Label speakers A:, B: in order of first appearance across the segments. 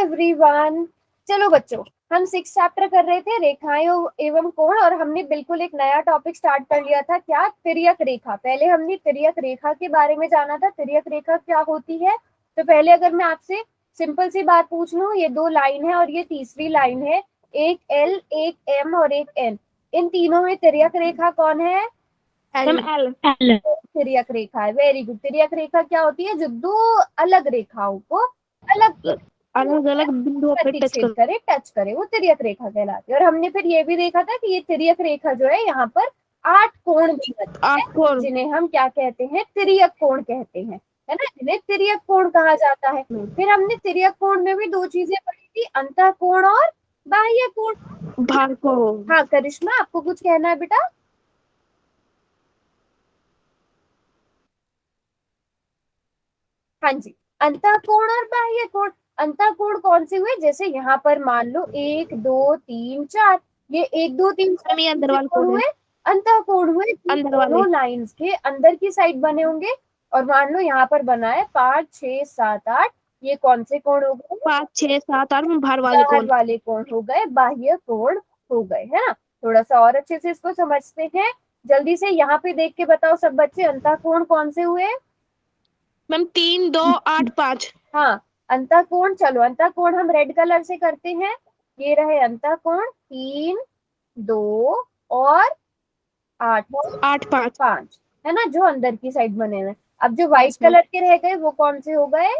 A: Everyone. चलो बच्चों, हम 6 चैप्टर कर रहे थे रेखाएं एवं कोण, और हमने बिल्कुल एक नया टॉपिक स्टार्ट कर लिया था। क्या? तिर्यक रेखा। पहले हमने तिर्यक रेखा के बारे में जाना था, तिर्यक रेखा क्या होती है। तो पहले अगर मैं आपसे सिंपल सी बात पूछ लूं, ये 2 लाइन है और ये तीसरी लाइन है, एक एल, एक एम और एक एन। इन तीनों में तिर्यक रेखा कौन है?
B: एल।
A: तिर्यक रेखा है। Very good. तिर्यक रेखा क्या होती है? जो 2 अलग रेखाओं को अलग
B: अलग अलग बिंदुओं पे टच
A: प्रतिच्छेद करे, टच करे, वो तिर्यक रेखा कहलाती है। और हमने फिर ये भी देखा था कि ये तिर्यक रेखा जो है यहाँ पर 8 कोण भी बनते हैं,
B: 8 कोण,
A: जिन्हें हम क्या कहते हैं? तिर्यक कोण कहते हैं, है ना, जिन्हें तिर्यक कोण कहा जाता है। फिर हमने तिर्यक कोण में भी 2 चीजें पढ़ी थी, अंतःकोण और बाह्य कोण।
B: भार कोण।
A: हाँ करिश्मा, आपको कुछ कहना है बेटा? हाँ जी, अंतःकोण और बाह्य कोण। अंतःकोण कौन से हुए? जैसे यहाँ पर मान लो 1 2 3 4, ये 1 2 3 4
B: ये
A: कौन
B: अंदर
A: से
B: वाले
A: कोण
B: कोण है,
A: हुए? अंतःकोण हुए, जो
B: अंदर वाले।
A: दोनों लाइंस के अंदर की साइड बने होंगे। और मान लो यहाँ पर बना है 5 6 7 8, ये कौन से कोण हो गए?
B: 5 6 7 8 में भार वाले
A: बाहर
B: कोण।
A: वाले कोण हो गए, बाह्य कोण हो गए, है ना। थोड़ा सा और अच्छे से इसको समझते हैं। जल्दी से यहाँ पे देख के बताओ सब बच्चे, अंतःकोण कौन से हुए?
B: मैम 3 2 8 5।
A: हाँ, अंतःकोण। चलो अंतःकोण हम रेड कलर से करते हैं। ये रहे अंतःकोण, 3 2 और 8
B: 8 5।
A: 5, है ना, जो अंदर की साइड बने हुए। अब जो व्हाइट कलर के रह गए वो कौन से हो गए?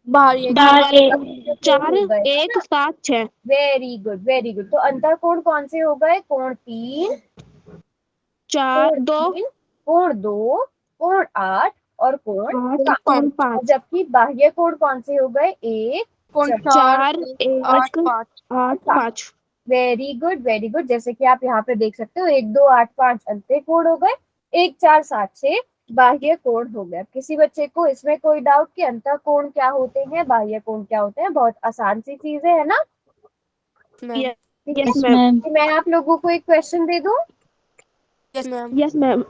B: भार वाले 4
A: हो गए, है
B: 1
A: ना।
B: 7 6।
A: Very good very good. तो अंतःकोण कौन से हो गए? कोण 3,
B: 4
A: कोण
B: 2
A: 3, कोण 2, कोण 8 और कोण
B: 8
A: 5।
B: कोण
A: और
B: 5।
A: जबकि बाह्य कोण कौन से हो गए? 1
B: 4 1 8
A: 5।
B: 5।
A: Very good very good. जैसे कि आप यहाँ पे देख सकते हो, 1 2 8 5 अंत्य कोण हो गए, 1 4 7 6 बाह्य कोण हो गए। किसी बच्चे को इसमें कोई डाउट कि अंतः कोण क्या होते हैं, बाह्य कोण क्या होते हैं? बहुत आसान सी चीज है ना। ठीक है,
B: यस मैम।
A: कि मैं आप लोगों को एक क्वेश्चन दे दूं।
B: Yes ma'am.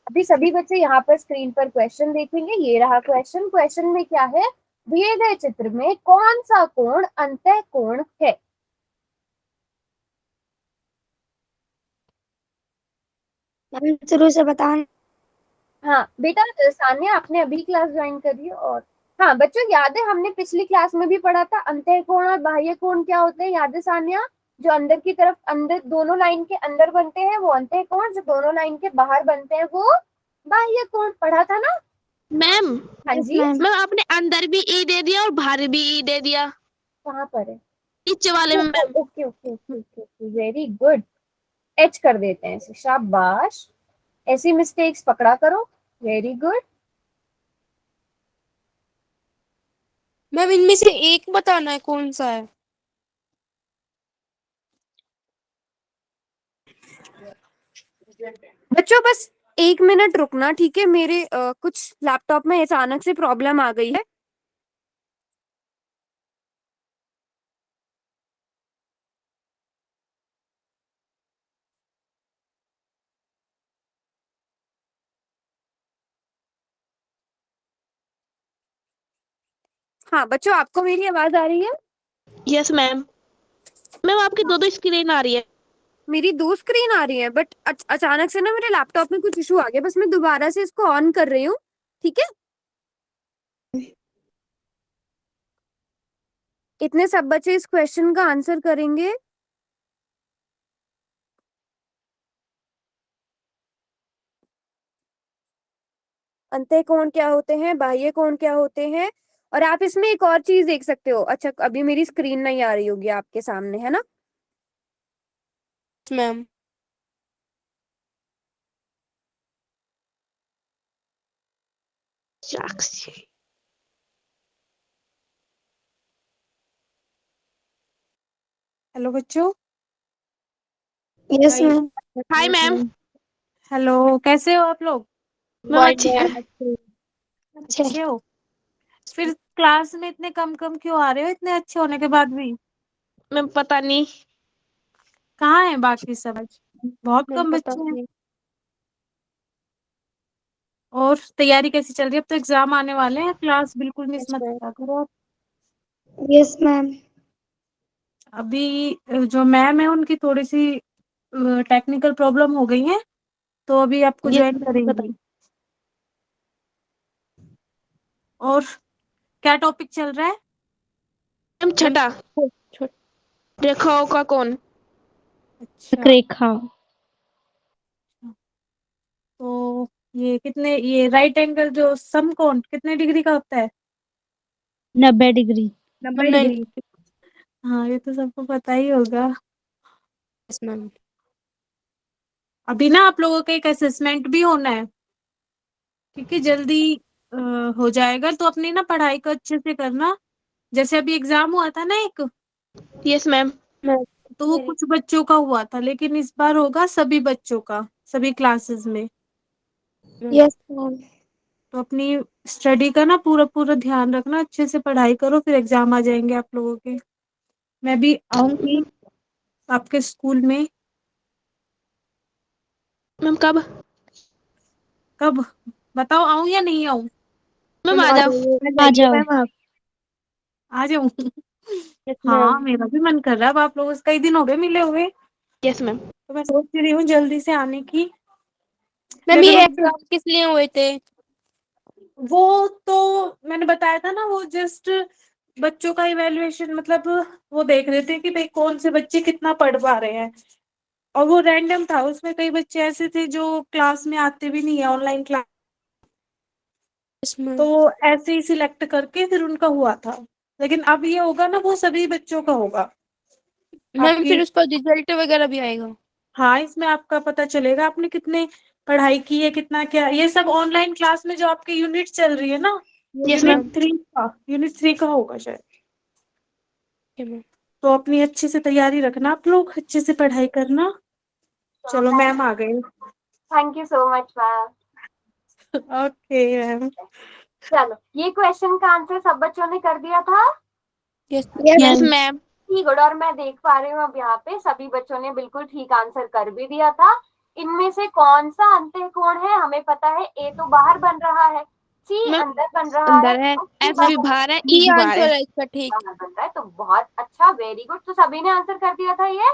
A: अभी सभी बच्चे यहाँ पर स्क्रीन पर क्वेश्चन देखेंगे। ये रहा क्वेश्चन। क्वेश्चन में क्या है? दिए गए चित्र में कौन सा कोण अंतः कोण है?
B: शुरू से बताना।
A: हाँ बेटा, सान्या आपने अभी क्लास ज्वाइन करी है। और हाँ बच्चों, याद है हमने पिछली क्लास में भी पढ़ा था अंतःकोण और बाह्य कोण क्या होते हैं? याद है सान्या? जो अंदर की तरफ, अंदर दोनों लाइन के अंदर बनते हैं वो अंतःकोण, जो दोनों लाइन के बाहर बनते हैं वो बाह्य कोण। पढ़ा था ना?
B: मैम।
A: हाँ
B: यस
A: जी।
B: मैम, आपने अंदर भी ई दे दिया और बाहर भी ई दे दिया,
A: कहाँ पर है?
B: नीचे वाले में ma'am.
A: Okay okay okay okay, very good. H कर देते हैं इसे, शाबाश। ऐसी मिस्टेक्स पकड़ा करो। Very good.
C: मैम इनमें से एक बताना है कौन सा है।
A: बच्चों बस 1 मिनट रुकना, ठीक है? मेरे कुछ लैपटॉप में अचानक से प्रॉब्लम आ गई है। हाँ बच्चों, आपको मेरी आवाज आ रही है?
B: Yes ma'am. मैम आपकी दो दो स्क्रीन आ रही है।
A: मेरी 2 स्क्रीन आ रही है, बट अचानक से ना मेरे लैपटॉप में कुछ इशू आ गया। बस मैं दोबारा से इसको ऑन कर रही हूँ, ठीक है? इतने सब बच्चे इस क्वेश्चन का आंसर करेंगे। अंतःकोण क्या होते हैं, बाह्य कोण क्या होते हैं? और आप इसमें एक और चीज देख सकते हो। अच्छा, अभी मेरी स्क्रीन नहीं आ रही होगी आपके सामने, है ना?
C: मैम
B: साक्षी।
D: हेलो बच्चों।
B: Yes ma'am. Hi ma'am.
D: Hello, कैसे हो आप लोग?
B: मैम अच्छी है।
D: अच्छे हो? फिर क्लास में इतने कम कम क्यों आ रहे हो, इतने अच्छे होने के बाद भी?
B: मैम पता नहीं।
D: कहाँ है बाकी सब? बहुत
B: मैम
D: कम
B: पता
D: बच्चे हैं।
B: नहीं।
D: और तैयारी कैसी चल रही है? अब तो एग्जाम आने वाले हैं, क्लास बिल्कुल मिस
B: यस
D: मत
B: मैम।
D: किया करो।
C: Yes ma'am.
D: अभी जो मैम है उनकी थोड़ी सी टेक्निकल प्रॉब्लम हो गई है, तो अभी आपको
B: यस
D: ज्वाइन करेंगी।
B: बताइए।
D: और क्या टॉपिक चल रहा है?
B: मैम छठा, रेखाओं का कौन।
D: अच्छा,
C: रेखा।
D: तो ये राइट एंगल जो समकोण कितने डिग्री का होता है?
C: 90 डिग्री।
D: 90 डिग्री। हाँ, ये तो सबको पता ही होगा।
C: Yes ma'am.
D: अभी ना आप लोगों का एक असेसमेंट भी होना है, क्योंकि जल्दी अ, हो जाएगा, तो अपनी ना पढ़ाई को अच्छे से करना। जैसे अभी एग्जाम हुआ था ना एक,
B: यस मैम।
D: तो वो कुछ बच्चों का हुआ था, लेकिन इस बार होगा सभी बच्चों का, सभी क्लासेस में।
C: Yes ma'am.
D: तो अपनी स्टडी का ना पूरा पूरा ध्यान रखना, अच्छे से पढ़ाई करो, फिर एग्जाम आ जाएंगे आप लोगों के। मैं भी आऊंगी आपके स्कूल में।
B: मैम कब।
D: कब बताओ, आऊं या नहीं आऊं?
B: मैम आ जाओ।
C: आ जाओ।
D: आ जाऊं?
C: यस
D: हाँ,
C: मैम।
D: मेरा भी मन कर रहा है। अब आप लोगों से कई दिन हो गए मिले हुए,
B: यस मैम।
D: तो मैं सोच रही हूँ जल्दी से आने की।
C: मैम
D: लेकिन
C: ये
D: उस दिन
C: एग्जाम किस लिए हुए थे?
D: वो तो मैंने बताया था ना, वो जस्ट बच्चों का इवैल्यूएशन, मतलब वो देख रहे थे कि भाई कौन से बच्चे कितना पढ़ पा रहे हैं। और वो रैंडम था, उसमें कई बच्चे ऐसे थे जो क्लास में आते भी नहीं है, ऑनलाइन क्लास।
C: Yes ma'am.
D: तो ऐसे ही सिलेक्ट करके फिर उनका हुआ था। लेकिन अब ये होगा ना, वो सभी बच्चों का होगा
C: मैम
D: आपकी।
C: फिर उसका रिजल्ट वगैरह भी आएगा?
D: हाँ, इसमें आपका पता चलेगा आपने कितने पढ़ाई की है, कितना क्या। ये सब ऑनलाइन क्लास में जो आपकी यूनिट चल रही है ना,
C: yes
B: yes
D: unit
B: ma'am.
C: Ma'am.
D: 3 का, यूनिट 3 का होगा शायद।
C: Okay ma'am.
D: तो अपनी अच्छे से तैयारी रखना, आप लोग अच्छे से पढ़ाई करना। चलो मैम आ गए।
A: Thank you so much ma'am.
D: Okay ma'am.
A: चलो, ये क्वेश्चन का आंसर सब बच्चों ने कर दिया था?
C: Yes
B: yes
C: ma'am.
B: मैम।
A: ठीक, गुड। और मैं देख पा रही हूँ अब यहाँ पे सभी बच्चों ने बिल्कुल ठीक आंसर कर भी दिया था। इनमें से कौन सा अंतःकोण है हमें पता है। ए तो बाहर बन रहा है, सी
B: मैम
A: अंदर बन रहा है,
B: अंदर है,
A: और सी
B: एफ भी
A: बाहर
B: बाहर है, ई
C: बी
B: भी बाहर है।
C: आंसर है इसका, ठीक।
A: बाहर बन रहा है। तो बहुत अच्छा, वेरी गुड। तो सभी ने आंसर कर दिया था ये।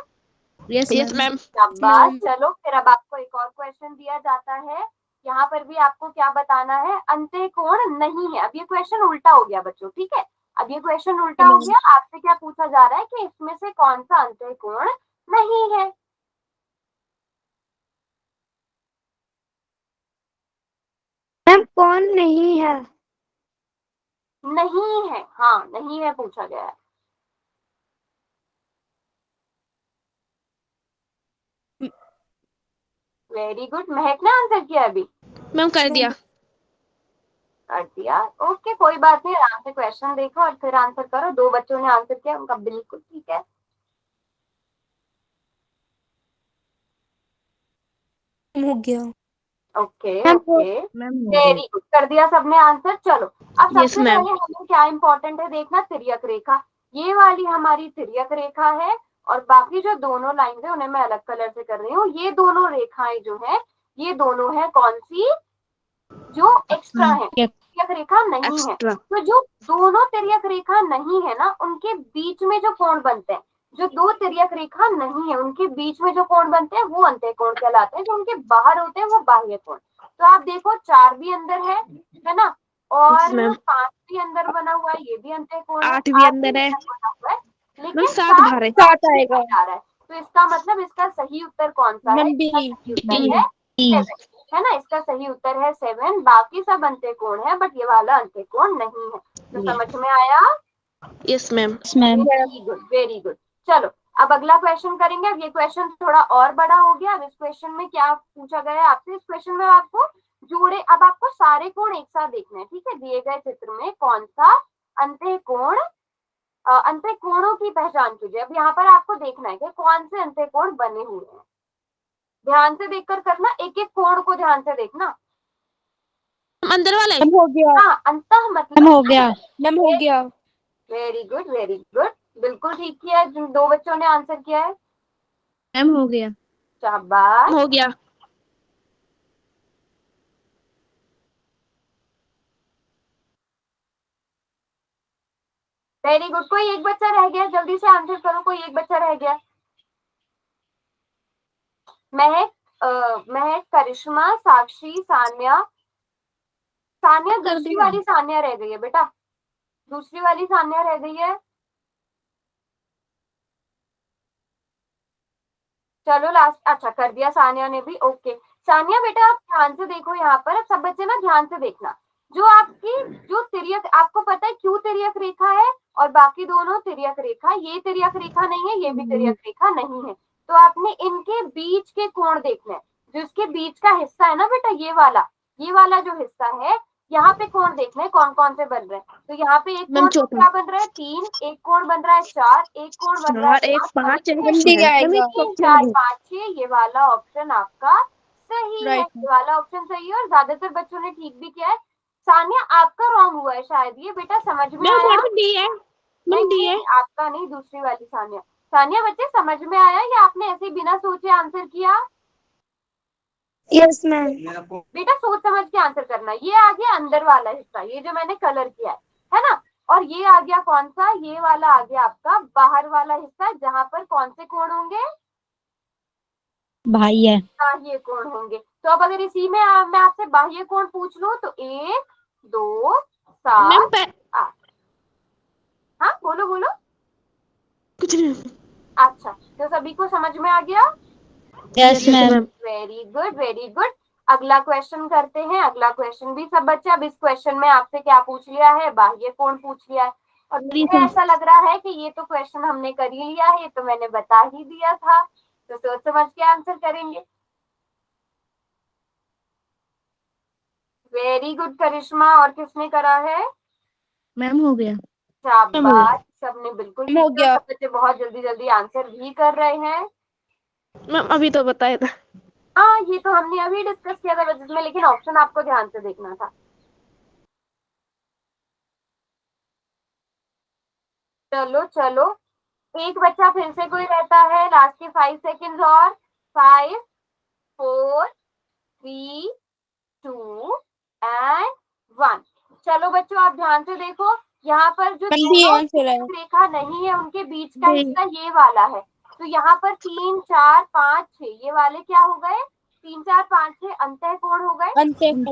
B: Yes yes ma'am.
A: शाबाश।
C: मैम।
A: चलो फिर अब आपको एक और क्वेश्चन दिया जाता है। यहाँ पर भी आपको क्या बताना है, अंतःकोण नहीं है। अब ये क्वेश्चन उल्टा हो गया बच्चों, ठीक है। अब ये क्वेश्चन उल्टा हो गया। आपसे क्या पूछा जा रहा है कि इसमें से कौन सा अंतःकोण नहीं है।
C: मैम कौन नहीं है?
A: नहीं है, हाँ नहीं है पूछा गया है। Very good. महक ने आंसर किया अभी?
B: मैम कर दिया।
A: कर दिया, ओके कोई बात नहीं। आराम से क्वेश्चन देखो और फिर आंसर करो। दो बच्चों ने आंसर किया, उनका बिल्कुल ठीक है।
C: हो गया।
A: ओके
C: मैम वो
A: ओके,
B: मैम हो गया।
A: Very good. कर दिया सबने आंसर। चलो, अब
B: यस
A: सबसे
B: मैम।
A: पहले हमें क्या इंपॉर्टेंट है देखना, तिर्यक रेखा। ये वाली हमारी तिर्यक रेखा है, और बाकी जो दोनों लाइन है उन्हें मैं अलग कलर से कर रही हूँ। ये दोनों रेखाएं जो है, ये दोनों है कौन सी, जो एक्स्ट्रा है, तिर्यक रेखा नहीं है।
B: एक्स्ट्रा।
A: तो जो दोनों तिर्यक रेखा नहीं है ना, उनके बीच में जो कोण बनते हैं, जो दो तिर्यक रेखा नहीं है उनके बीच में जो कोण बनते हैं वो अंतःकोण कहलाते हैं। जो उनके बाहर होते हैं वो बाह्य कोण। तो आप देखो 4 भी अंदर है ना,
B: यस
A: और
B: मैम।
A: 5 भी अंदर बना हुआ है, ये भी अंतःकोण है।
B: 8 भी
A: 8 भी
B: अंदर है।
A: अंदर बना हुआ है,
B: मैम
A: लेकिन
B: 7
A: 7
B: बाहर है।
C: साथ आएगा।
A: आ रहा है। तो इसका मतलब इसका सही उत्तर कौन सा है?
C: Ma'am B.
A: इसका सही
B: डी।
A: उत्तर है 7, है ना। इसका सही उत्तर है 7। बाकी सब अंत्यकोण है, बट ये वाला अंत्यकोण नहीं है। तो समझ में आया?
B: Yes ma'am.
C: Ma'am.
A: Very good, very good. चलो, अब अगला क्वेश्चन करेंगे। अब ये क्वेश्चन थोड़ा और बड़ा हो गया। अब इस क्वेश्चन में क्या पूछा गया है आपसे, इस क्वेश्चन में आपको जोड़े, अब आपको सारे कोण एक साथ देखने हैं, ठीक है। दिए गए चित्र में कौन सा अंत्यकोण, अंत्यकोणों की पहचान कीजिए। अब यहाँ पर आपको देखना है कि कौन से अंत्यकोण बने हुए हैं। ध्यान से देखकर करना, एक एक कोण को ध्यान से देखना।
B: अंदर वाले।
C: मैम हो गया।
A: हाँ, अंतः
C: मैम
A: मतलब
C: हो गया। मैम हो गया।
A: Very good, very good. बिल्कुल ठीक किया है। जिन दो बच्चों ने आंसर किया है,
B: मैम हो गया।
A: शाबाश।
B: हो गया।
A: Very good. कोई एक बच्चा रह गया, जल्दी से आंसर करो, कोई एक बच्चा रह गया। महक, महक, करिश्मा, साक्षी, सान्या। सान्या
B: कर
A: दूसरी
B: दिया।
A: वाली सान्या रह गई है बेटा, दूसरी वाली सान्या रह गई है। चलो लास्ट, अच्छा कर दिया सानिया ने भी, ओके। सानिया बेटा आप ध्यान से देखो यहाँ पर, अब सब बच्चे ना ध्यान से देखना। जो आपकी जो तिर्यक, आपको पता है क्यों तिर्यक रेखा है और बाकी दोनों तिर्यक रेखा, ये तिर्यक रेखा नहीं है, ये भी तिर्यक रेखा नहीं है, तो आपने इनके बीच के कोण देखने हैं। जो इसके बीच का हिस्सा है ना बेटा, ये वाला जो हिस्सा है, यहाँ पे कोण देखने हैं कौन कौन से बन रहे हैं। तो यहाँ पे एक
B: मैम
A: कोण
B: चौथा।
A: क्या बन रहा है, 3, एक कोण बन रहा है 4, एक कोण बन रहा है
B: 4 1 5
A: 5,
B: 1
C: जल्दी
B: 6।
C: आएगा।
A: 3 4 5 6। ये वाला ऑप्शन आपका सही है,
C: राइट
A: ये वाला ऑप्शन सही है और ज्यादातर बच्चों ने ठीक भी किया है। सानिया आपका रॉन्ग हुआ है शायद, ये बेटा समझ में
B: मैम
A: आया?
B: कौन सी डी है?
A: नहीं
B: मैम डी
A: नहीं
B: है।
A: नहीं, आपका नहीं, दूसरी वाली सानिया। सानिया बच्चे समझ में आया या आपने ऐसे ही बिना सोचे आंसर किया?
C: Yes ma'am.
A: बेटा सोच समझ के आंसर करना। ये आ गया अंदर वाला हिस्सा, ये जो मैंने कलर किया है ना, और ये आ गया कौन सा, ये वाला आ गया आपका बाहर वाला हिस्सा, जहां पर कौन से कोण होंगे,
B: भाई है।
A: बाह्य कोण होंगे। तो अब अगर इसी में मैं आपसे बाह्य कोण पूछ लूं तो 1 2
B: मैम
A: 7 8। हाँ बोलो बोलो।
B: कुछ नहीं।
A: अच्छा तो सभी को समझ में आ गया?
B: Yes ma'am.
A: Very good very good. अगला क्वेश्चन करते हैं। अगला क्वेश्चन भी सब बच्चे, अब इस क्वेश्चन में आपसे क्या पूछ लिया है, बाह्य कोण पूछ लिया है, और मुझे ऐसा लग रहा है कि ये तो क्वेश्चन हमने कर ही लिया है, तो मैंने बता ही दिया था, तो सोच समझ के आंसर करेंगे। वेरी गुड करिश्मा, और किसने करा है?
B: मैम हो गया।
A: शाबाश, सबने बिल्कुल ठीक
C: हो
A: किया,
C: गया।
A: सब बच्चे बहुत जल्दी जल्दी आंसर भी कर रहे हैं।
B: मैम अभी तो बताया था।
A: हाँ ये तो हमने अभी डिस्कस किया था जिसमें, लेकिन ऑप्शन आपको ध्यान से देखना था। चलो चलो, एक बच्चा फिर से कोई रहता है, लास्ट के 5 सेकेंड्स और 5 4 3 2 एंड 1। चलो बच्चों आप ध्यान से देखो, यहाँ पर जो
C: जल्दी
A: दोनों
C: आंसर है।
A: रेखा नहीं है उनके बीच का हिस्सा ये वाला है, तो यहाँ पर 3 4 5 6 ये वाले क्या हो गए, 3 4 5 6 अंतः कोण हो गए,
C: अंत
A: है ना?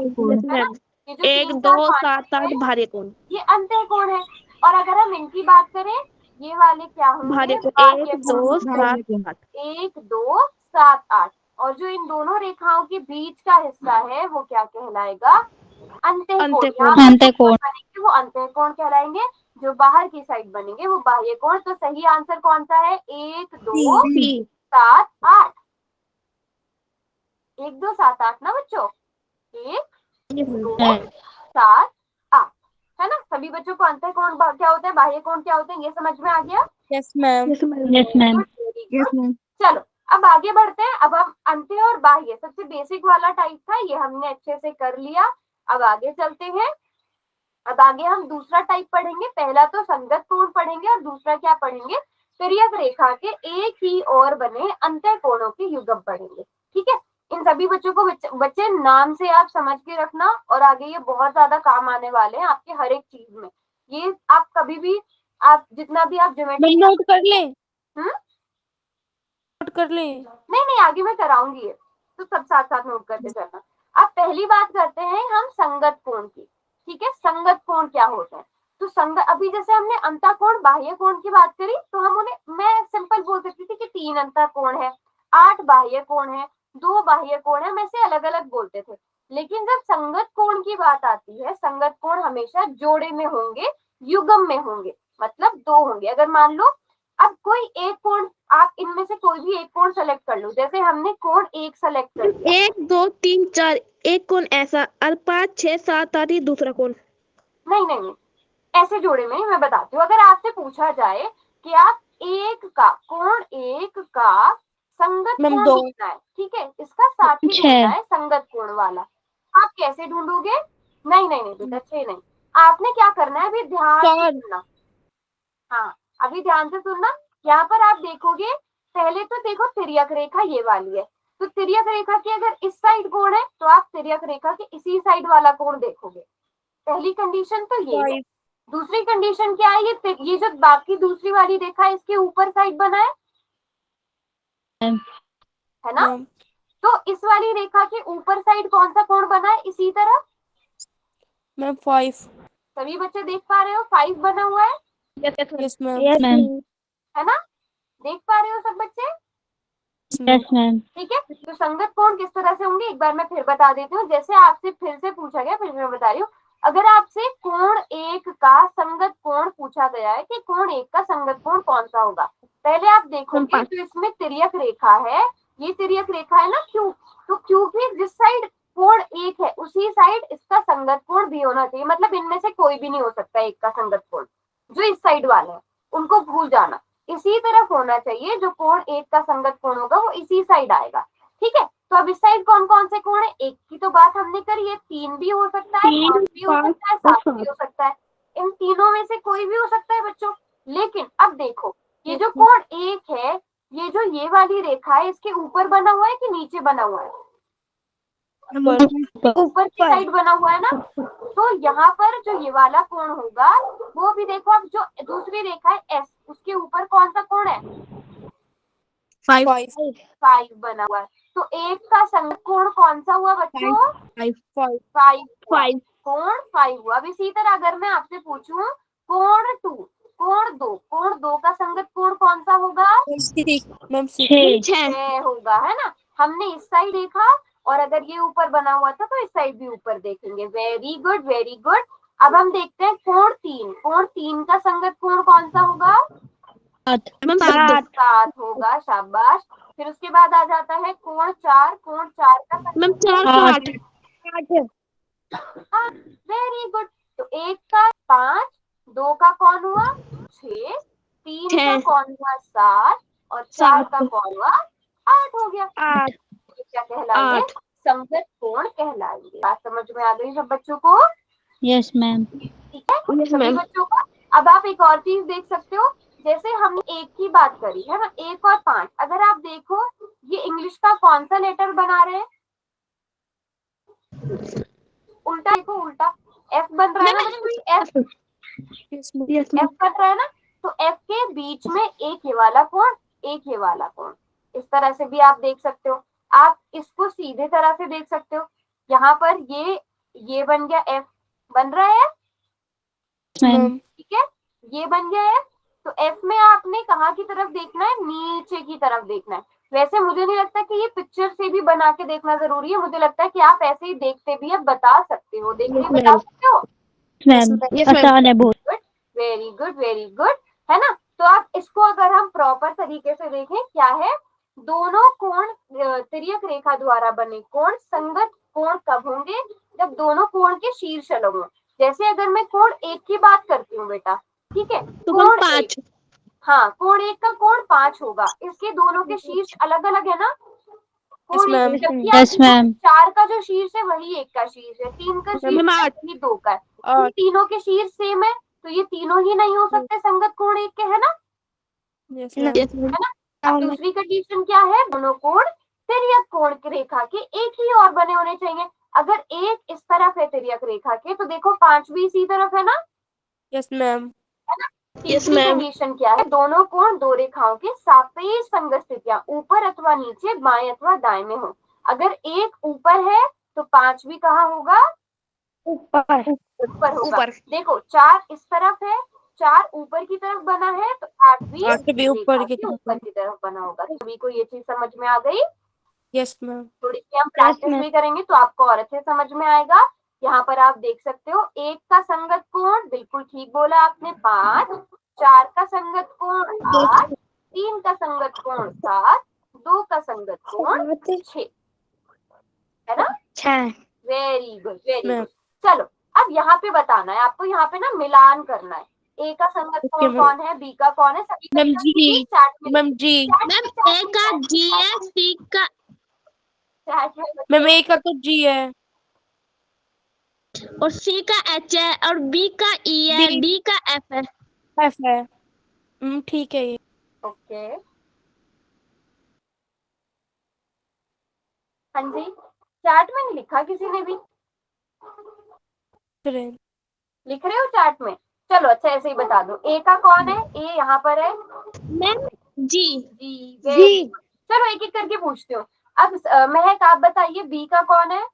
A: ये जो
B: 1
A: 3
B: 2
A: 4 5
B: 7
A: 6
B: 8 भारे कोण।
A: ये अंतः कोण है। और अगर हम इनकी बात करें, ये वाले क्या होंगे,
B: भारे कोण
A: बाह्य
B: 1
A: कोण
B: 2
A: होंगे।
B: 7 8।
A: 1 2 7 8, और जो इन दोनों रेखाओं के बीच का हिस्सा है वो क्या कहलाएगा, अंतःकोण। यहाँ पर जो कोण बनेंगे वो अंतःकोण कहलाएंगे, जो बाहर की साइड बनेंगे वो बाह्य कोण। तो सही आंसर कौन सा है, 1 2 7 8। 1 2 7 8 ना बच्चों, 1 2 7 8, है ना? सभी बच्चों को अंतःकोण क्या होता है, बाह्य कोण क्या होते हैं, ये समझ में आ गया?
C: Yes ma'am.
B: Yes ma'am.
A: चलो अब आगे बढ़ते हैं। अब हम अंत्य और बाह्य, सबसे बेसिक वाला टाइप था ये, हमने अच्छे से कर लिया। अब आगे चलते हैं। अब आगे हम दूसरा टाइप पढ़ेंगे। पहला तो संगत कोण पढ़ेंगे और दूसरा क्या पढ़ेंगे, तिर्यक रेखा के एक ही ओर बने अंतः कोणों के युग्म पढ़ेंगे। ठीक है, इन सभी बच्चों को बच्चे नाम से आप समझ के रखना, और आगे ये बहुत ज्यादा काम आने वाले हैं आपके हर एक चीज में। ये आप कभी भी, आप जितना भी आप ज्योमेट्री
C: नोट कर लें,
A: हम्म
C: नोट कर लें।
A: नहीं नहीं आगे मैं कराऊंगी ये, तो सब साथ साथ नोट करते चलना। अब पहली बात करते हैं हम संगत कोण की। ठीक है, संगत कोण क्या होता है, तो संगत, अभी जैसे हमने अंतःकोण बाह्य कोण की बात करी, तो हम उन्हें, मैं सिंपल बोल सकती थी कि 3 अंतःकोण है, 8 बाह्य कोण है, 2 बाह्य कोण है, मैं से अलग अलग बोलते थे। लेकिन जब संगत कोण की बात आती है, संगत कोण हमेशा जोड़े में होंगे, युग्म में होंगे, मतलब 2 होंगे। अगर मान लो अब कोई एक कोण, आप इनमें से कोई भी एक कोण सेलेक्ट कर लो, जैसे हमने कोण 1 सेलेक्ट कर लिया,
B: 1 2 3 4 एक कोण ऐसा और 5 6 7 8 ये दूसरा कोण।
A: नहीं नहीं नहीं, ऐसे जोड़े में मैं बताती हूँ। अगर आपसे पूछा जाए कि आप एक का कोण, एक का संगत कोण ढूंढना है, ठीक है, इसका साथी ढूंढना है संगत कोण वाला, आप कैसे ढूंढोगे? नहीं नहीं नहीं बेटा, 6 नहीं, आपने क्या करना है, अभी ध्यान से सुनना। हाँ अभी ध्यान से सुनना, यहाँ पर आप देखोगे, पहले तो देखो तिर्यक रेखा ये वाली है, तो तिर्यक रेखा की अगर इस साइड कोण है तो आप तिर्यक रेखा के इसी साइड वाला कोण देखोगे। पहली कंडीशन तो ये है। दूसरी कंडीशन क्या है, ये जो बाकी दूसरी वाली रेखा है इसके ऊपर साइड बना है ना।
C: मैम
A: तो इस वाली रेखा के ऊपर साइड कौन सा कोण बना है, इसी तरह।
C: मैम 5।
A: सभी बच्चे देख पा रहे हो 5 बना हुआ है
C: यस मैम।
B: Yes ma'am.
A: है ना, देख पा रहे हो सब बच्चे।
B: Yes ma'am.
A: ठीक है, तो संगत कोण किस तरह से होंगे एक बार मैं फिर बता देती हूँ। जैसे आपसे फिर से पूछा गया, फिर मैं बता रही हूँ। अगर आपसे कोण एक का संगत कोण पूछा गया है कि कोण एक का संगत कोण कौन सा होगा, पहले आप देखोगे तो इसमें तिर्यक रेखा है, ये तिर्यक रेखा है ना क्यू, तो क्यू की जिस साइड कोण एक है उसी साइड इसका संगत कोण भी होना चाहिए। मतलब इनमें से कोई भी नहीं हो सकता एक का संगत कोण, जो इस साइड वाले हैं उनको भूल जाना, इसी तरफ होना चाहिए। जो कोण एक का संगत कोण होगा वो इसी साइड आएगा। ठीक है, तो अब इस साइड कौन कौन से कोण है, एक की तो बात हमने करी है, 3 भी हो सकता है, 5 भी हो सकता है, 7 भी हो सकता है। इन तीनों में से कोई भी हो सकता है बच्चों। लेकिन अब देखो ये जो कोण एक है, ये जो ये वाली रेखा है इसके ऊपर बना हुआ है कि नीचे बना हुआ है, ऊपर की साइड बना हुआ है ना। तो यहाँ पर जो ये वाला कोण होगा वो भी देखो, अब जो दूसरी रेखा है एस, उसके ऊपर कौन सा कोण है,
C: 5
A: 5 बना हुआ है। तो एक का संगत कोण कौन सा हुआ बच्चों,
C: 5
A: 5 कोण 5 हुआ। अब इसी तरह अगर मैं आपसे पूछूं कोण 2, कोण दो का संगत कोण कौन सा होगा,
C: मैम
B: 6
A: 6 होगा, है ना। हमने इस साइड देखा और अगर ये ऊपर बना हुआ था तो इस साइड भी ऊपर देखेंगे। Very good very good. अब हम देखते हैं कोण 3 का संगत कोण कौन सा होगा, 7 होगा, शाबाश। फिर उसके बाद आ जाता है कोण 4 का
B: मैम
A: संगत
B: 4
A: कोण,
B: का 8।
A: Very good. तो 1 का 5, 2 का कौन हुआ 6, 3 का
B: 6
A: कौन हुआ 7 और 4 का कौन हुआ 8 हो गया।
B: 8
A: ये क्या कहलाएंगे,
B: 8।
A: संगत कोण कहलाएंगे। बात समझ में आ गई सब बच्चों को,
B: यस मैम।
A: ठीक है
B: Yes,
A: सभी
B: ma'am.
A: बच्चों को। अब आप एक और चीज देख सकते हो, जैसे हमने एक की बात करी है ना, 1 और 5, अगर आप देखो ये इंग्लिश का कौन सा लेटर बना रहे हैं, उल्टा देखो, उल्टा एफ बन रहा है ना बच्चों, F
C: yes ma'am.
B: Yes
A: F बन रहा है ना। तो एफ के बीच में एक ये वाला कोण, एक ये वाला कोण, इस तरह से भी आप देख सकते हो। आप इसको सीधे तरह से देख सकते हो, यहाँ पर ये बन गया एफ, बन रहा है
C: मैम
A: ठीक है, ये बन गया है। तो एफ में आपने कहाँ की तरफ देखना है, नीचे की तरफ देखना है। वैसे मुझे नहीं लगता कि ये पिक्चर से भी बना के देखना जरूरी है, मुझे लगता है कि आप ऐसे ही देखते भी अब बता सकते हो, देख के बता सकते हो।
B: आसान है बहुत।
A: वेरी गुड वेरी गुड, है ना। तो आप इसको अगर हम प्रॉपर तरीके से देखें, क्या है, दोनों कोण तिर्यक रेखा द्वारा बने कोण संगत कोण कब होंगे, जब दोनों कोण के शीर्ष अलग हों। जैसे अगर मैं कोण एक की बात करती हूँ बेटा, ठीक है,
B: तो
A: कोण
B: 5
A: एक, हाँ कोण एक का कोण 5 होगा, इसके दोनों के शीर्ष अलग अलग है ना। कोण
C: ma'am.
A: एक, जबकि आप देखो, 4 का जो शीर्ष है वही 1 का शीर्ष है, 3 का शीर्ष है वही 2 का है, तो ये तीनों के शीर्ष सेम है, तो ये तीनों ही नहीं हो सकते संगत कोण एक के, है ना।
C: Yes ma'am.
A: है ना। अब दूसरी कंडीशन क्या है, दोनों कोण तिर्यक कोण की रेखा के एक ही और बने होने चाहिए। अगर एक इस तरफ है तिर्यक रेखा के, तो देखो 5 भी इसी तरफ है ना,
C: यस मैम।
A: है ना। तीसरी कंडीशन क्या है, दोनों कोण दो रेखाओं के सापेक्ष संगत स्थितियां ऊपर अथवा नीचे, बाएं अथवा दाएं में हो। अगर एक ऊपर है तो 5 भी कहाँ होगा, ऊपर होगा। देखो 4 इस तरफ है, 4 ऊपर की तरफ बना है, तो 8 भी
C: 8 भी ऊपर की
A: ऊपर
C: तरफ।
A: की तरफ बना होगा। सभी को ये चीज समझ में आ गई।
C: Yes ma'am.
A: थोड़ी सी हम प्रैक्टिस भी करेंगे तो आपको और अच्छे समझ में आएगा। यहाँ पर आप देख सकते हो, एक का संगत कोण, बिल्कुल ठीक बोला आपने 5, 4 का संगत कोण 8, 3 का संगत कोण 7, 2 का संगत कोण 6, है ना।
B: 6
A: very good very
C: ma'am.
A: Good. चलो अब यहाँ पे बताना है आपको, यहाँ पे ना मिलान करना है, ए का संगत कोण कौन है, बी का कौन है, सभी
C: मैम जी, मैम जी,
B: मैम ए का जी है, सी का
C: मैम ए का तो जी है,
B: और सी का एच है और बी का ई है,
C: डी
B: डी का एफ है।
C: एफ है। ठीक है ये।
A: ओके हाँ जी, चार्ट में नहीं लिखा किसी ने भी,
C: चलें।
A: लिख रहे हो चार्ट में, चलो अच्छा ऐसे ही बता दो। ए का कौन है? ए यहाँ पर है
B: मैम जी।
A: जी, वेरी गुड। चलो एक एक करके पूछते हो। अब महक आप बताइए बी का कौन है?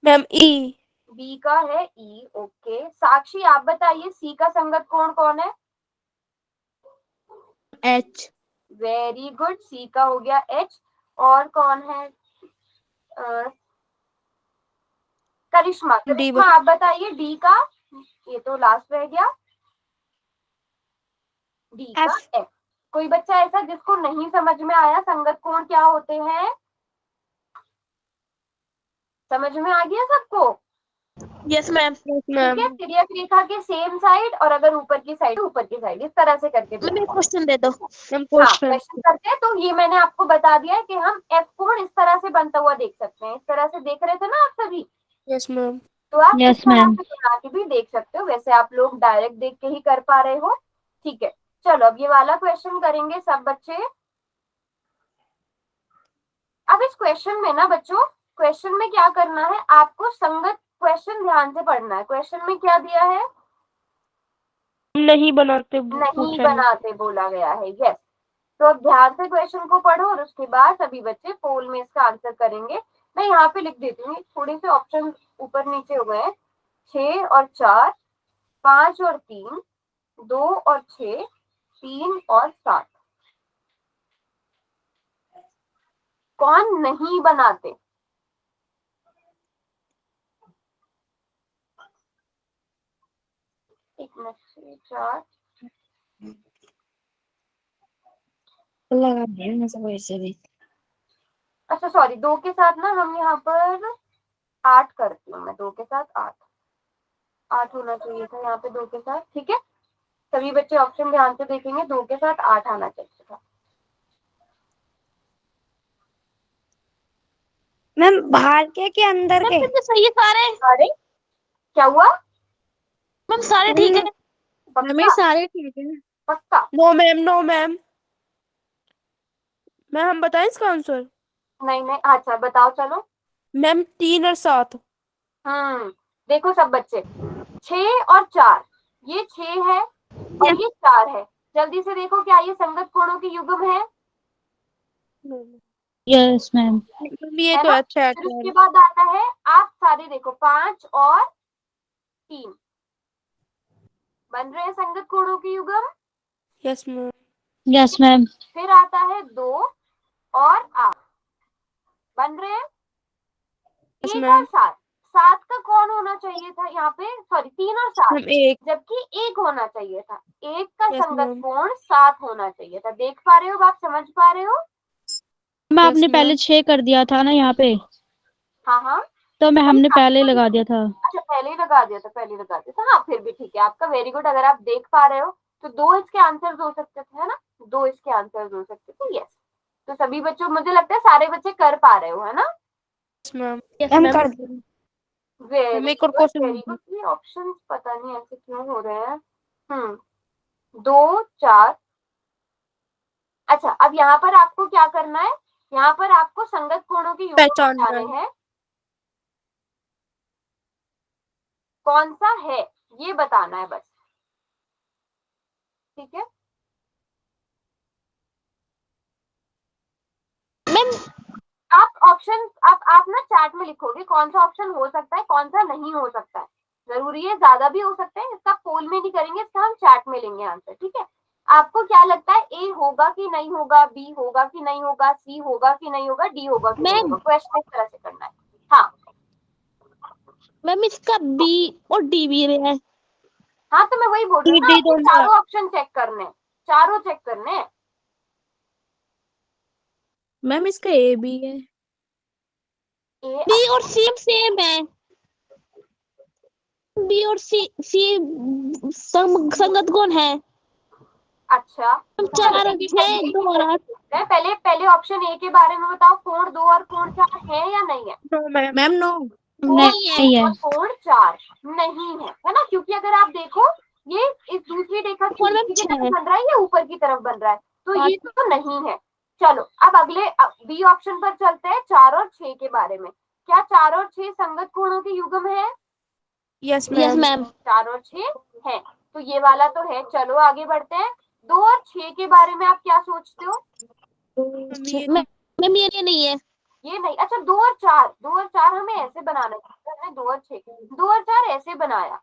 C: मैम ई।
A: बी का है ई, ओके। साक्षी आप बताइए सी का संगत कोण कौन है?
B: एच।
A: वेरी गुड, सी का हो गया एच। और कौन है? करिश्मा, करिश्मा आप बताइए डी का। ये तो लास्ट रह गया, डी का एफ। कोई बच्चा ऐसा जिसको नहीं समझ में आया संगत कोण क्या होते हैं? समझ में आ गया सबको?
B: Yes ma'am.
A: ठीक है, तिर्यक रेखा के सेम साइड और अगर ऊपर की साइड ऊपर की साइड, इस तरह से करके
B: मैम
A: देखो।
B: क्वेश्चन दे दो। मैम
A: हाँ
B: क्वेश्चन।
A: क्वेश्चन करते हैं। तो ये मैंने आपको बता दिया है कि हम एफ कोण इस तरह से बनता हुआ देख सकते हैं। इस तरह से देख रहे थे ना आप सभी,
C: यस मैम।
A: तो आप इस तरह से बना के भी देख सकते हो। वैसे आप लोग डायरेक्ट देख के ही कर पा रहे हो, ठीक है। चलो अब ये वाला क्वेश्चन करेंगे सब बच्चे। अब इस क्वेश्चन में ना बच्चों, क्वेश्चन में क्या करना है आपको, संगत क्वेश्चन ध्यान से पढ़ना है। क्वेश्चन में क्या दिया है?
C: नहीं बनाते
A: नहीं बनाते बोला गया है, यस। तो अब ध्यान से क्वेश्चन को पढ़ो और उसके बाद सभी बच्चे पोल में इसका आंसर करेंगे। मैं यहाँ पे लिख देती हूँ, थोड़े से ऑप्शन ऊपर नीचे हो गए हैं। 6 और 4, 5 और 3, 2 और 6, 3 और 7। कौन नहीं बनाते? एक मिनट, 6 4
B: लगा दिया मैं सब ऐसे भी।
A: अच्छा सॉरी, 2 के साथ ना हम यहाँ पर 8 करती हूँ मैं। 2 के साथ 8 होना चाहिए था यहाँ पे 2 के साथ, ठीक है। सभी बच्चे ऑप्शन ध्यान से देखेंगे, 2 के साथ 8 आना चाहिए था।
C: मैम बाहर के अंदर के?
B: मैम तो सही है सारे।
A: अरे क्या हुआ?
B: मैम सारे ठीक है।
A: पक्का?
B: सारे ठीक है।
A: पक्का?
C: No ma'am, no ma'am. Ma'am हम बताएं इसका आंसर?
A: नहीं नहीं, अच्छा बताओ चलो।
C: मैम 3 और 7।
A: देखो सब बच्चे, 6 और 4, ये 6 है और ये 4 है। जल्दी से देखो क्या ये संगत कोणों की युग्म है?
B: Yes ma'am.
C: ये
A: है
C: तो
A: ना?
C: अच्छा है।
A: फिर उसके बाद आता है, आप सारे देखो 5 और 3 बन रहे हैं संगत कोणों की युग्म।
C: Yes ma'am.
B: Yes ma'am.
A: फिर आता है 2 और 8 बन रहे हैं।
C: यस
A: 1 और
C: मैम।
A: 7, 7 का कौन होना चाहिए था यहाँ पे? सॉरी 3 और 7,
C: मैम 1।
A: जबकि 1 होना चाहिए था। 1 का
C: यस
A: संगत
C: मैम।
A: कोण 7 होना चाहिए था। देख पा रहे हो, आप समझ पा रहे हो?
B: मैम
C: Yes,
B: आपने
C: ma'am.
B: पहले 6 कर दिया था ना यहाँ पे,
A: हाँ हाँ,
B: तो मैं
A: भाई
B: हमने
A: आपको
B: पहले ही लगा दिया था।
A: अच्छा पहले ही लगा दिया था, पहले ही लगा दिया था। हाँ फिर भी ठीक है आपका, वेरी गुड। अगर आप देख पा रहे हो तो 2 इसके आंसर्स हो सकते थे, है ना? 2 इसके आंसर्स हो सकते थे, यस। तो सभी बच्चों, मुझे लगता है सारे बच्चे कर पा रहे हो, है ना?
C: Yes, ma'am.
B: यस
C: हम
B: मैम।
C: कर
A: वेरी
C: एक और
A: गुड,
C: क्वेश्चन।
A: Very good. ये ऑप्शन पता नहीं ऐसे क्यों हो रहे हैं। 2 4। अच्छा अब यहाँ पर आपको क्या करना है, यहाँ पर आपको संगत कोणों की युग्म
C: पहचानना
A: बताने हैं। कौन सा है ये बताना है बस, ठीक है।
B: मैम
A: आप ऑप्शन आप ना चैट में लिखोगे कौन सा ऑप्शन हो सकता है, कौन सा नहीं हो सकता है। जरूरी है ज्यादा भी हो सकते हैं, इसका पोल में नहीं करेंगे, इसका हम चैट में लेंगे आंसर, ठीक है। आपको क्या लगता है, ए होगा कि नहीं होगा, बी होगा कि नहीं होगा, सी होगा कि नहीं होगा, डी होगा कि नहीं होगा? क्वेश्चन इस तरह से करना है। हाँ
B: मैम इसका बी और डी भी है।
A: हाँ, तो मैं वही बोल रही हूँ ना, आपको चारों ऑप्शन चेक करने, चारों चेक करने हैं।
B: मैम इसका ए भी है।
A: ए
B: बी और सी सेम है। बी और सी संगत कौन है?
A: अच्छा,
B: 4 और 6, 2 और 8।
A: पहले ऑप्शन ए के बारे में बताओ, कोण 2 और कोण 4 है या नहीं है?
B: मैम नो,
A: नहीं है। कोण 4 नहीं है ना? क्योंकि अगर आप देखो ये इस दूसरी रेखा की नीचे की तरफ बन रहा है या ऊपर की तरफ बन रहा है, तो ये तो नहीं है। चलो अब अगले बी ऑप्शन पर चलते हैं, 4 और 6 के बारे में। क्या 4 और 6 संगत कोणों की युग्म है?
C: Yes ma'am.
A: 4 और 6 है। तो ये वाला तो है। चलो आगे बढ़ते हैं। 2 और 6 के बारे में आप क्या सोचते हो?
B: मैम ये नहीं है।
A: ये नहीं, अच्छा 2 और 4, 2 और 4 हमें ऐसे बनाना है। हमने 2 और 6, 2 और 4 ऐसे बनाया।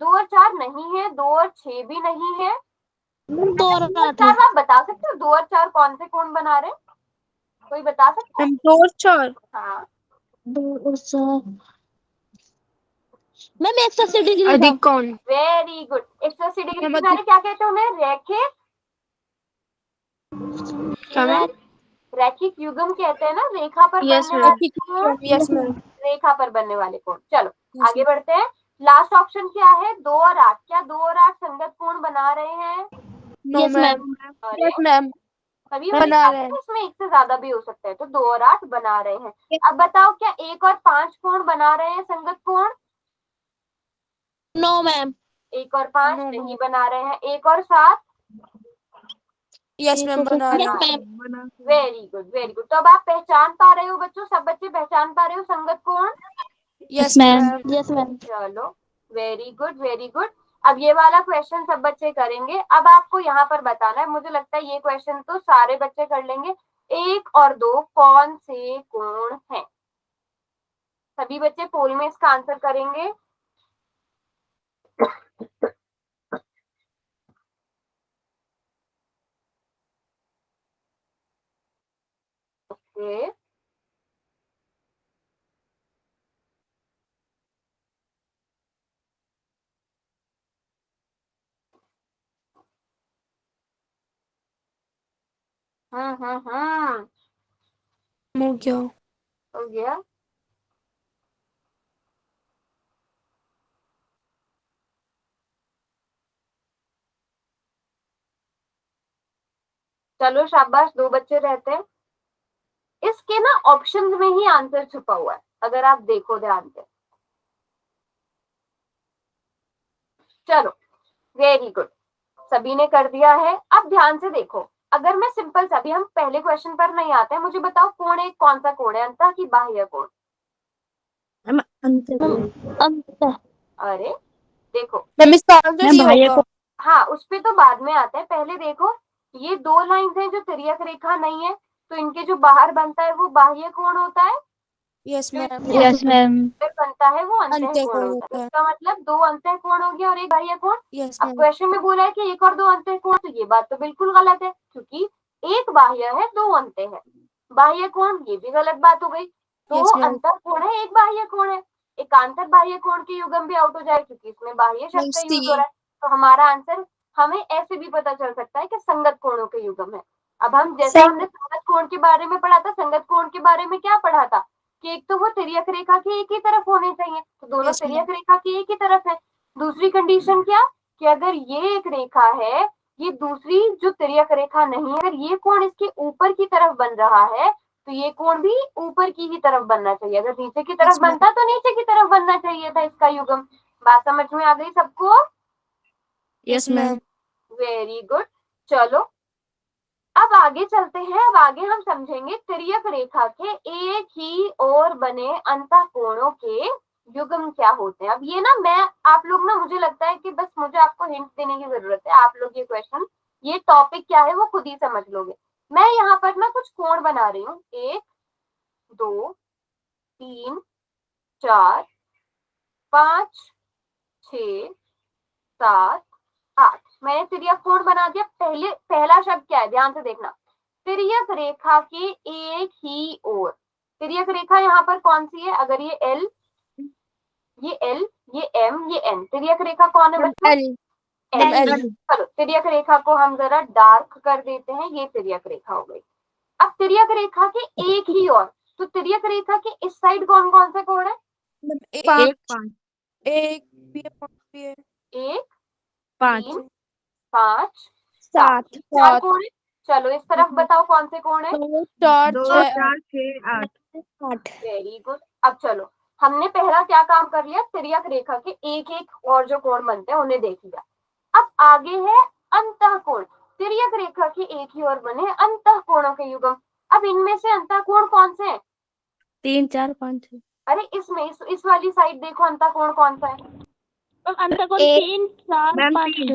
A: 2 और 4 नहीं है, 2 और 6 भी नहीं है।
B: 2 और
A: 2 और
B: 8 है।
A: 4 आप बता सकते हो 2 और 4 कौन से कौन बना रहे हैं? कोई बता सकता है?
C: मैम 2 और 4
A: हाँ
B: 2 और 4 मैम 180 डिग्री का।
C: अधिक कौण।
A: Very good. 180 डिग्री
C: मैम
A: के बारे क्या कहते हैं उन्हें? रैखिक,
C: क्या मैम?
A: रैखिक युग्म कहते हैं ना, रेखा पर
C: यस
A: बनने
C: मैम।
A: वाले कोण।
C: Yes ma'am.
A: रेखा पर बनने वाले कोण। चलो
C: Yes,
A: आगे बढ़ते हैं। लास्ट ऑप्शन क्या है? 2 और 8। क्या 2 और 8 संगत कोण बना रहे हैं?
C: No
B: yes
C: ma'am.
B: मैम।
A: अरे
C: यस मैम।
A: सभी
C: बना रहे हैं।
A: इसमें एक से ज्यादा भी हो सकता है, तो 2 और 8 बना रहे हैं। अब बताओ क्या 1 और 5 कोण बना रहे हैं संगत कोण?
B: No ma'am.
A: 1 और 5
C: No,
A: नहीं बना रहे हैं। 1 और 7
C: यस मैम बना रहे
B: यस
C: हैं।
B: Ma'am.
A: Very good, very good. तो अब आप पहचान पा रहे हो बच्चों, सब बच्चे पहचान पा रहे हो संगत कोण?
C: Yes ma'am.
B: Yes ma'am.
A: चलो वेरी गुड, वेरी गुड। अब ये वाला क्वेश्चन सब बच्चे करेंगे। अब आपको यहाँ पर बताना है, मुझे लगता है ये क्वेश्चन तो सारे बच्चे कर लेंगे। 1 और 2 कौन से कोण हैं? सभी बच्चे पोल में इसका आंसर करेंगे। ओके हम्म।
C: हो गया।
A: हो गया। चलो शाबाश, 2 बच्चे रहते हैं। इसके ना ऑप्शन में ही आंसर छुपा हुआ है, अगर आप देखो ध्यान से। चलो वेरी गुड, सभी ने कर दिया है। अब ध्यान से देखो, अगर मैं सिंपल सा, अभी हम पहले क्वेश्चन पर नहीं आते हैं, मुझे बताओ कोण एक कौन सा कोण है? अंतः की बाह्य कोण?
B: अंत।
A: अरे देखो,
C: मैम इसका आंसर डी होगा।
A: हाँ उस पे तो बाद में आता है। पहले देखो, ये 2 लाइंस हैं जो तिर्यक रेखा नहीं है, तो इनके जो बाहर बनता है वो बाह्य कोण होता है।
C: Yes ma'am.
B: Yes ma'am.
A: फिर बनता है वो अंतः
C: अंत्य
A: कोण
C: कोण
A: होता है।
C: होता है।
A: इसका मतलब 2 अंतः कोण हो गया और एक बाह्य कोण।
C: यस
A: अब
C: मैम।
A: क्वेश्चन में बोला है कि 1 और 2 अंतः कोण, तो ये बात तो बिल्कुल गलत है, क्योंकि एक बाह्य है 2 अंतः है। बाह्य कोण, ये भी गलत बात हो गई। 2
C: यस मैम।
A: अंतः कोण है, एक बाह्य कोण है। एकांतर बाह्य कोण के युग्म भी आउट हो जाए, क्योंकि इसमें बाह्य शब्द का यूज हो रहा है। तो हमारा आंसर, हमें ऐसे भी पता चल सकता है कि संगत कोणों के युग्म है। अब हम जैसे हमने संगत कोण के बारे में पढ़ा था, संगत कोण के बारे में क्या पढ़ा था कि एक तो वो तिर्यक रेखा की एक ही तरफ होने चाहिए, तो दोनों
C: Yes,
A: तिर्यक रेखा की एक ही तरफ है। दूसरी कंडीशन क्या कि अगर ये एक रेखा है, ये दूसरी जो तिर्यक रेखा नहीं है, अगर ये कोण इसके ऊपर की तरफ बन रहा है, तो ये कोण भी ऊपर की ही तरफ बनना चाहिए। अगर नीचे की तरफ
C: Yes, ma'am.
A: बनता तो नीचे की तरफ बनना चाहिए था इसका युग्म। बात समझ में आ गई सबको?
C: Yes ma'am.
A: Very good. चलो अब आगे चलते हैं। अब आगे हम समझेंगे तिर्यक रेखा के एक ही ओर बने अंतःकोणों के युग्म क्या होते हैं। अब ये ना, मैं आप लोग ना, मुझे लगता है कि बस मुझे आपको हिंट देने की जरूरत है। आप लोग ये क्वेश्चन, ये टॉपिक क्या है वो खुद ही समझ लोगे। मैं यहाँ पर ना कुछ कोण बना रही हूँ, 1 2 3 4 5 6 7 8। मैंने तिर्यक कोण बना दिया। पहला शब्द क्या है, ध्यान से देखना। तिर्यक रेखा के एक ही ओर। तिर्यक रेखा यहाँ पर कौन सी है? अगर ये L, ये L, ये M, ये N, तिर्यक रेखा कौन है बच्चों?
C: एल। Ma'am L.
A: चलो तिर्यक रेखा को हम जरा डार्क कर देते हैं, ये तिर्यक रेखा हो गई। अब तिर्यक रेखा के एक ही ओर, तो तिर्यक रेखा के इस साइड कौन कौन से कोण है?
C: एक 5 भी है, 5 भी है।
A: 1
C: 5
A: 3 5
B: 7
A: 7, 4 कोण है। चलो इस तरफ बताओ कौन से कोण है?
C: 2 4
B: 8
A: वेरी गुड। अब चलो, हमने पहला क्या काम कर लिया, तिर्यक रेखा के एक एक और जो कोण बनते हैं उन्हें देख लिया। अब आगे है अंतःकोण। तिर्यक रेखा के एक ही ओर बने अंतःकोणों के युग्म। अब इनमें से अंतःकोण कौन से हैं?
B: 3 4 5
A: अरे इसमें इस वाली साइड देखो, अंतःकोण कौन सा है?
B: अंतःकोण
C: एक।
B: 3 4
C: मैम
B: 5
C: 3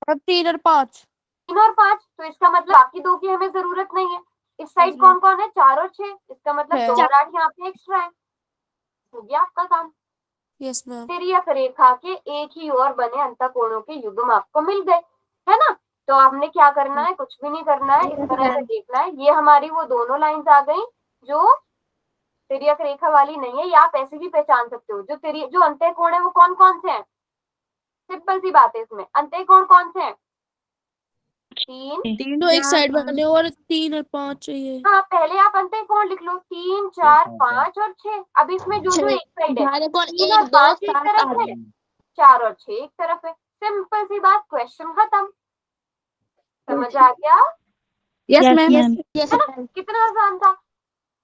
C: और 3 और 5।
A: 3 और 5, तो इसका मतलब बाकी दो की हमें जरूरत नहीं है। इस साइड कौन कौन है, 4 और 6, इसका मतलब 2 और 8 यहाँ पे एक्स्ट्रा है। हो गया आपका काम।
C: Yes ma'am.
A: तिर्यक रेखा के एक ही ओर बने अंतःकोणों के युग्म आपको मिल गए, है ना। तो आपने क्या करना है, कुछ भी नहीं करना है, इस तरह से देखना है। ये हमारी वो दोनों लाइंस आ गई जो तिर्यक रेखा वाली नहीं है, या आप ऐसे भी पहचान सकते हो। जो अंतःकोण है वो कौन कौन से हैं, सिंपल सी बात है। इसमें अंतःकोण कौन से हैं, 3।
C: तीनों एक साइड बने और 3 और 5 चाहिए।
A: हाँ, पहले आप अंतःकोण लिख लो, 3 4 5 और 6। अब इसमें जो जो एक साइड है,
B: धारकोण
A: 3
B: 1
A: और
B: 2
A: 5 एक
B: 7
A: तरफ
B: 8
A: है, 4 और 6 एक तरफ है। सिंपल सी बात, क्वेश्चन खत्म। समझ आ गया,
B: यस मैम।
A: है ना, कितना आसान था।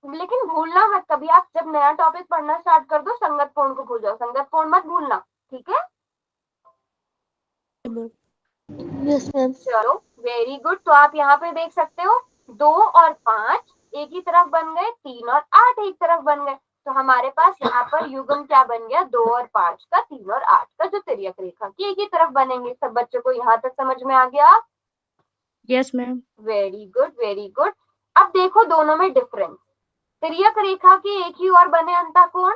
A: लेकिन भूलना मत कभी, आप जब नया टॉपिक पढ़ना स्टार्ट कर दो संगत कोण को भूल जाओ, संगत कोण मत भूलना, ठीक है।
B: Yes ma'am.
A: चलो वेरी गुड। तो आप यहाँ पे देख सकते हो 2 और 5 एक ही तरफ बन गए, 3 और 8 एक तरफ बन गए। तो हमारे पास यहाँ पर युग्म क्या बन गया, 2 और 5 का, 3 और 8 का, जो तिर्यक रेखा की एक ही तरफ बनेंगे। सब बच्चों को यहाँ तक समझ में आ गया।
C: Yes ma'am.
A: Very good very good. अब देखो दोनों में डिफरेंस। तिर्यक रेखा के एक ही ओर बने अंतःकोण,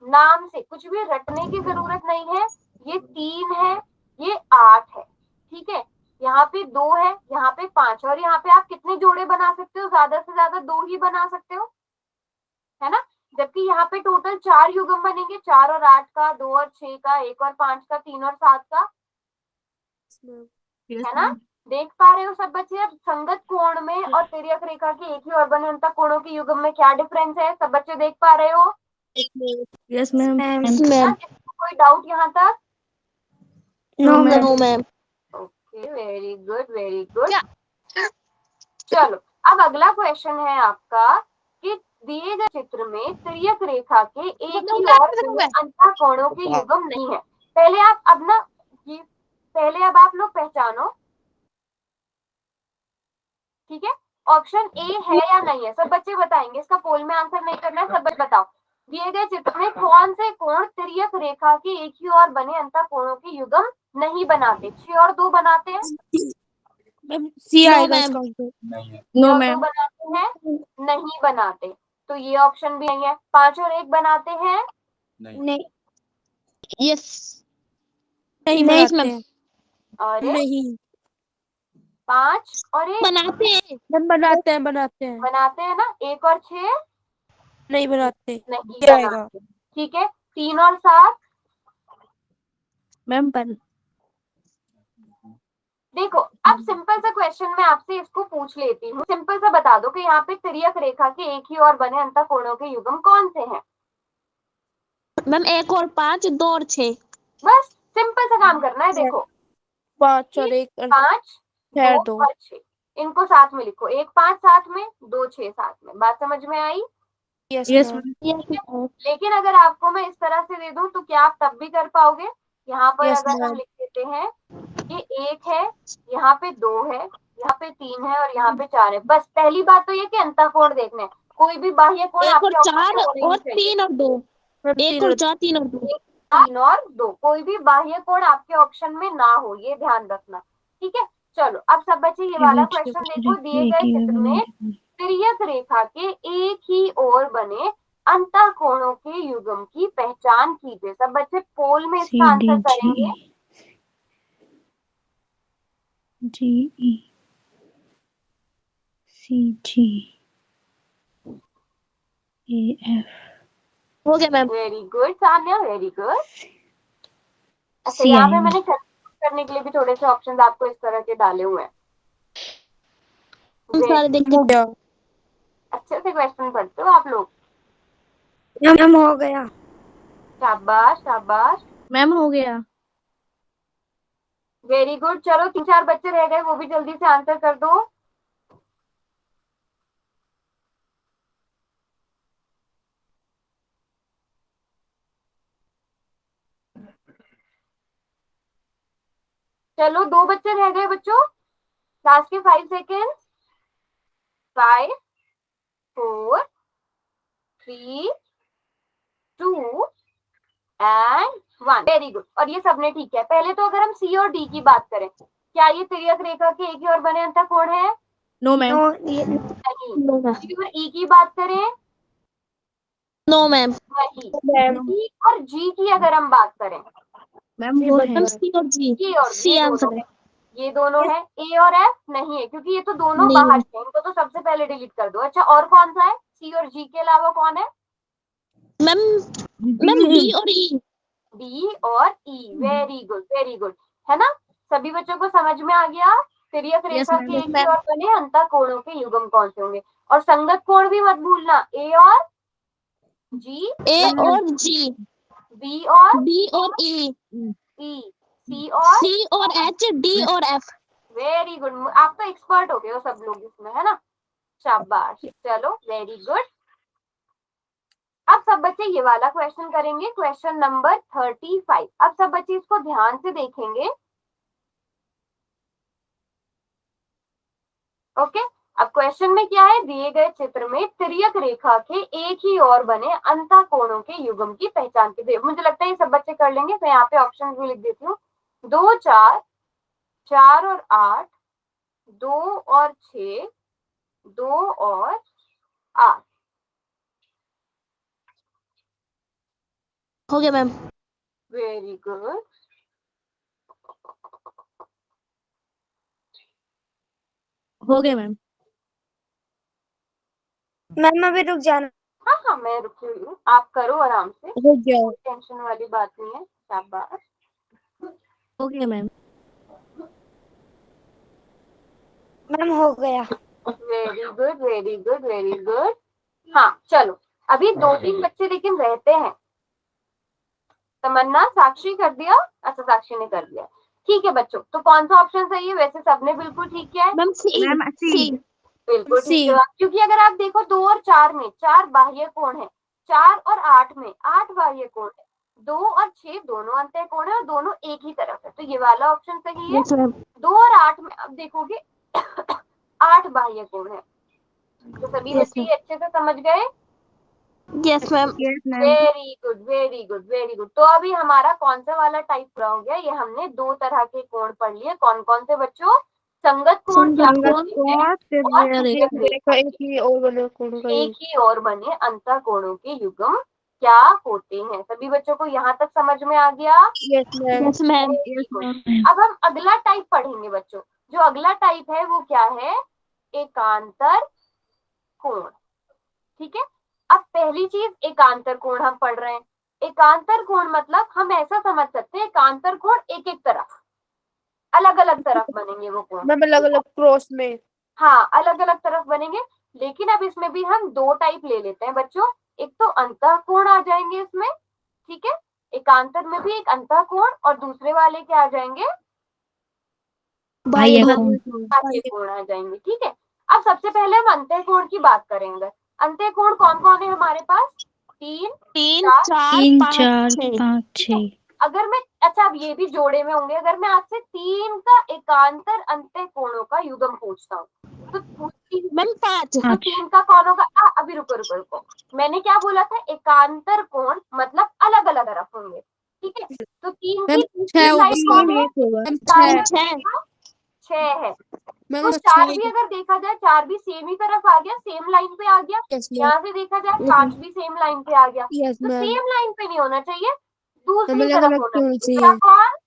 A: नाम से कुछ भी रटने की जरूरत नहीं है। ये 3 है, ये 8 है, ठीक है। यहाँ पे 2 है, यहाँ पे 5, और यहाँ पे आप कितने जोड़े बना सकते हो, ज्यादा से ज्यादा 2 ही बना सकते हो, है ना। जबकि यहाँ पे टोटल 4 युग्म बनेंगे, 4 और 8 का, 2 और 6 का, 1 और 5 का, 3 और 7 का, है ना। देख पा रहे हो सब बच्चे, अब संगत कोण में और तिर्यक रेखा के एक ही ओर बने अंतःकोणों के युग्म में क्या डिफरेंस है, सब बच्चे देख पा रहे हो।
C: Yes ma'am.
A: कोई डाउट यहाँ तक।
C: No ma'am.
B: Ma'am.
A: Okay very good very good. चलो अब अगला क्वेश्चन है आपका कि दिए गए चित्र में तिर्यक रेखा के एक ही ओर बने अंतःकोणों के युग्म नहीं है। पहले आप अब ना ये पहले अब आप लोग पहचानो, ठीक है। ऑप्शन ए है या नहीं है, सब बच्चे बताएंगे, इसका पोल में आंसर नहीं करना है, सब बच्चे बताओ। दिए गए चित्र में कौन से कोण तिर्यक रेखा के एक ही ओर बने अंतःकोणों के युग्म नहीं बनाते, 6 और 2 बनाते हैं,
C: मैम सी
B: नो
C: आएगा
B: मैम।
C: इसका आंसर।
A: 6 और 2 बनाते हैं, नहीं बनाते, तो ये ऑप्शन भी नहीं है। 5 और 1 बनाते हैं,
B: नहीं। यस।
C: नहीं
B: नहीं
C: बनाते
B: मैम।
C: हैं।
A: अरे
C: नहीं
A: 5 और 1
B: बनाते हैं।
C: मैम बनाते हैं
A: बनाते हैं ना, 1 और 6
C: नहीं बनाते।
A: नहीं
C: ये आएगा
A: बनाते, ठीक है। 3 और 7
C: मैम पर।
A: देखो अब सिंपल सा क्वेश्चन मैं आपसे इसको पूछ लेती हूँ, सिंपल सा बता दो कि यहाँ पे तिर्यक रेखा के एक ही ओर बने अंतःकोणों के युग्म कौन से हैं।
B: मैम 1 और 5 2 और 6।
A: बस सिंपल सा काम करना है। देखो
C: 5 और 1
A: 5 2
C: 2।
A: और 6 इनको साथ में लिखो, 1 5 साथ में, 2 6 साथ में। बात समझ में आई।
C: Yes ma'am.
A: लेकिन अगर आपको मैं इस तरह से दे दूं तो क्या आप तब भी कर पाओगे। यहाँ पर
C: यस
A: अगर हम
C: मैम।
A: लिख देते हैं ये 1 है, यहाँ पे 2 है, यहाँ पे 3 है और यहाँ पे 4 है। बस पहली बात तो ये कि अंतःकोण देखना है, कोई भी बाह्य कोण
B: 1 और
A: आपके ऑप्शन
B: 4
A: में होने
B: और
A: नहीं चाहिए।
B: 3 और 2। 1 और 4 3 और 2।
A: 3 और 2, कोई भी बाह्य कोण आपके ऑप्शन में ना हो, ये ध्यान रखना, ठीक है। चलो अब सब बच्चे ये वाला क्वेश्चन देखो। दिए गए चित्र में तिर्यक रेखा के एक ही ओर बने अंतःकोणों के युग्म की पहचान कीजिए। सब बच्चे पोल में इसका आंसर करेंगे।
E: G E C G A F.
B: हो गया ma'am.
A: Very good Sanya, very good. अच्छा
E: सी
A: यहाँ पे
E: आएगा।
A: मैंने करने के लिए भी थोड़े से ऑप्शंस आपको इस तरह के डाले हुए हैं।
B: सारे देख के
C: हो गया
A: अच्छे से क्वेश्चन पढ़ते हो आप लोग।
C: मैम। हो गया
A: शाबाश शाबाश,
C: मैम। हो गया।
A: Very good. चलो 3 4 बच्चे रह गए, वो भी जल्दी से आंसर कर दो। चलो 2 बच्चे रह गए बच्चों, लास्ट के 5 सेकेंड। 5 4 3 2 एंड 1। Very good. और ये सबने ठीक किया। पहले तो अगर हम सी और डी की बात करें, क्या ये तिर्यक रेखा के एक ही और बने अंतःकोण है?
B: No ma'am.
A: नहीं।
B: No ma'am.
A: सी और ई की बात करें,
B: नो मैम।
A: नहीं। सी और जी की अगर हम बात करें,
B: मैम वो है सी और जी।
A: ये और
B: सी
A: ये
B: आंसर
A: दोनों
B: है।
A: है, ये दोनों है। ए और एफ नहीं है, क्योंकि ये तो दोनों
B: नहीं
A: बाहर
B: है।
A: के हैं, इनको तो सबसे पहले डिलीट कर दो। अच्छा, और कौन सा है? सी और जी के अलावा कौन है?
B: मैम मैम डी और ई।
A: डी और E. Very good, very good. है ना? सभी बच्चों को समझ में आ गया? तिर्यक रेखा के एक ही और बने अंतःकोणों के युग्म कौन से होंगे? और संगत कोण भी मत भूलना, ए और जी,
B: ए और जी,
A: बी और
B: बी और ई,
A: ई, सी और
B: सी और एच, डी और एफ।
A: Very good. आप तो एक्सपर्ट हो गए हो सब लोग इसमें, है ना? शाबाश। चलो, वेरी गुड। अब सब बच्चे ये वाला क्वेश्चन करेंगे, क्वेश्चन नंबर 35। अब सब बच्चे इसको ध्यान से देखेंगे। ओके। अब क्वेश्चन में क्या है? दिए गए चित्र में तिर्यक रेखा के एक ही और बने अंतःकोणों के युग्म की पहचान कीजिए। मुझे लगता है ये सब बच्चे कर लेंगे, तो यहाँ पे ऑप्शन भी लिख देती हूँ। 2, 4, 4 और 8, 2 और 6, 2 और 8।
B: हो गया मैम।
A: Very good.
B: हो गया मैम।
C: मैम अभी रुक जाना।
A: हाँ हाँ, मैं रुकी हुई हूँ, आप करो आराम से,
C: हो गया।
A: कोई टेंशन वाली बात नहीं है। शाबाश।
B: हो गया मैम।
C: मैम हो गया।
A: Very good, very good, very good. हाँ चलो, अभी 2-3 बच्चे लेकिन रहते हैं। तमन्ना, साक्षी कर दिया? अच्छा, साक्षी ने कर दिया। ठीक है बच्चों, तो कौन सा ऑप्शन सही है? वैसे सबने बिल्कुल ठीक किया है।
B: मैम सी। सी।
A: बिल्कुल ठीक
C: सी।
A: है, क्योंकि अगर आप देखो 2 और 4 में 4 बाह्य कोण है, 4 और 8 में 8 बाह्य कोण है, 2 और 6 दोनों अंतःकोण है और दोनों एक ही तरफ है, तो ये वाला ऑप्शन सही है।
B: Yes ma'am.
A: 2 और 8 में अब देखोगे 8 बाह्य कोण है। तो सभी
B: यस
A: बच्चे ये अच्छे से समझ गए?
B: Yes ma'am.
A: Very good, very good, very good. तो अभी हमारा कौन सा वाला टाइप पूरा हो गया? ये हमने 2 तरह के कोण पढ़ लिए। कौन कौन से बच्चों? संगत कोण क्या होते हैं और तिर्यक रेखा
C: एक ही और बने कोण का
A: एक ही और बने अंतःकोणों के युग्म क्या होते हैं? सभी बच्चों को यहाँ तक समझ में आ गया?
C: Yes ma'am.
B: Yes ma'am.
A: Very good। अब हम अगला टाइप पढ़ेंगे बच्चों। जो अगला टाइप है वो क्या है? एकांतर कोण। ठीक है। अब पहली चीज, एकांतर कोण हम पढ़ रहे हैं। एकांतर कोण मतलब हम ऐसा समझ सकते हैं, एकांतर कोण एक एक तरफ, अलग अलग तरफ बनेंगे वो कोण।
C: मैम अलग अलग क्रॉस में।
A: हाँ, अलग अलग तरफ बनेंगे। लेकिन अब इसमें भी हम 2 टाइप ले लेते हैं बच्चों। एक तो अंतःकोण आ जाएंगे इसमें, ठीक है, एकांतर में भी एक अंतःकोण, और दूसरे वाले क्या आ जाएंगे?
B: बाह्य
A: बाह्य कोण आ जाएंगे। ठीक है। अब सबसे पहले हम अंतःकोण की बात करेंगे। अंतःकोण कौन कौन है हमारे पास? 3,
B: 3, 4,
E: 3,
B: 5,
E: 4,
B: 6।
E: 5, 6।
A: अगर मैं, अच्छा अब ये भी जोड़े में होंगे। अगर मैं आपसे 3 का एकांतर अंतःकोणों का युग्म पूछता हूँ, तो
B: मैम 5।
A: तो 3 का कौन होगा? अभी रुको रुको रुको, मैंने क्या बोला था? एकांतर कोण मतलब अलग अलग तरफ होंगे। ठीक है, तो 3
C: मैम
A: की
C: 6 होगा।
A: साइड कौन है?
C: मैम
A: 6 है।
C: मैम
A: तो 4 भी अगर देखा जाए, 4 भी सेम ही तरफ आ गया, सेम लाइन पे आ गया।
C: Yes ma'am.
A: यहाँ से देखा जाए 5 भी सेम लाइन पे आ गया।
C: यस
A: तो
C: मैम।
A: सेम लाइन पे नहीं होना चाहिए, दूसरी
C: अलग
A: तरफ
C: अलग
A: होना
C: होना
A: चाहिए।
C: चाहिए।
A: क्या कौन?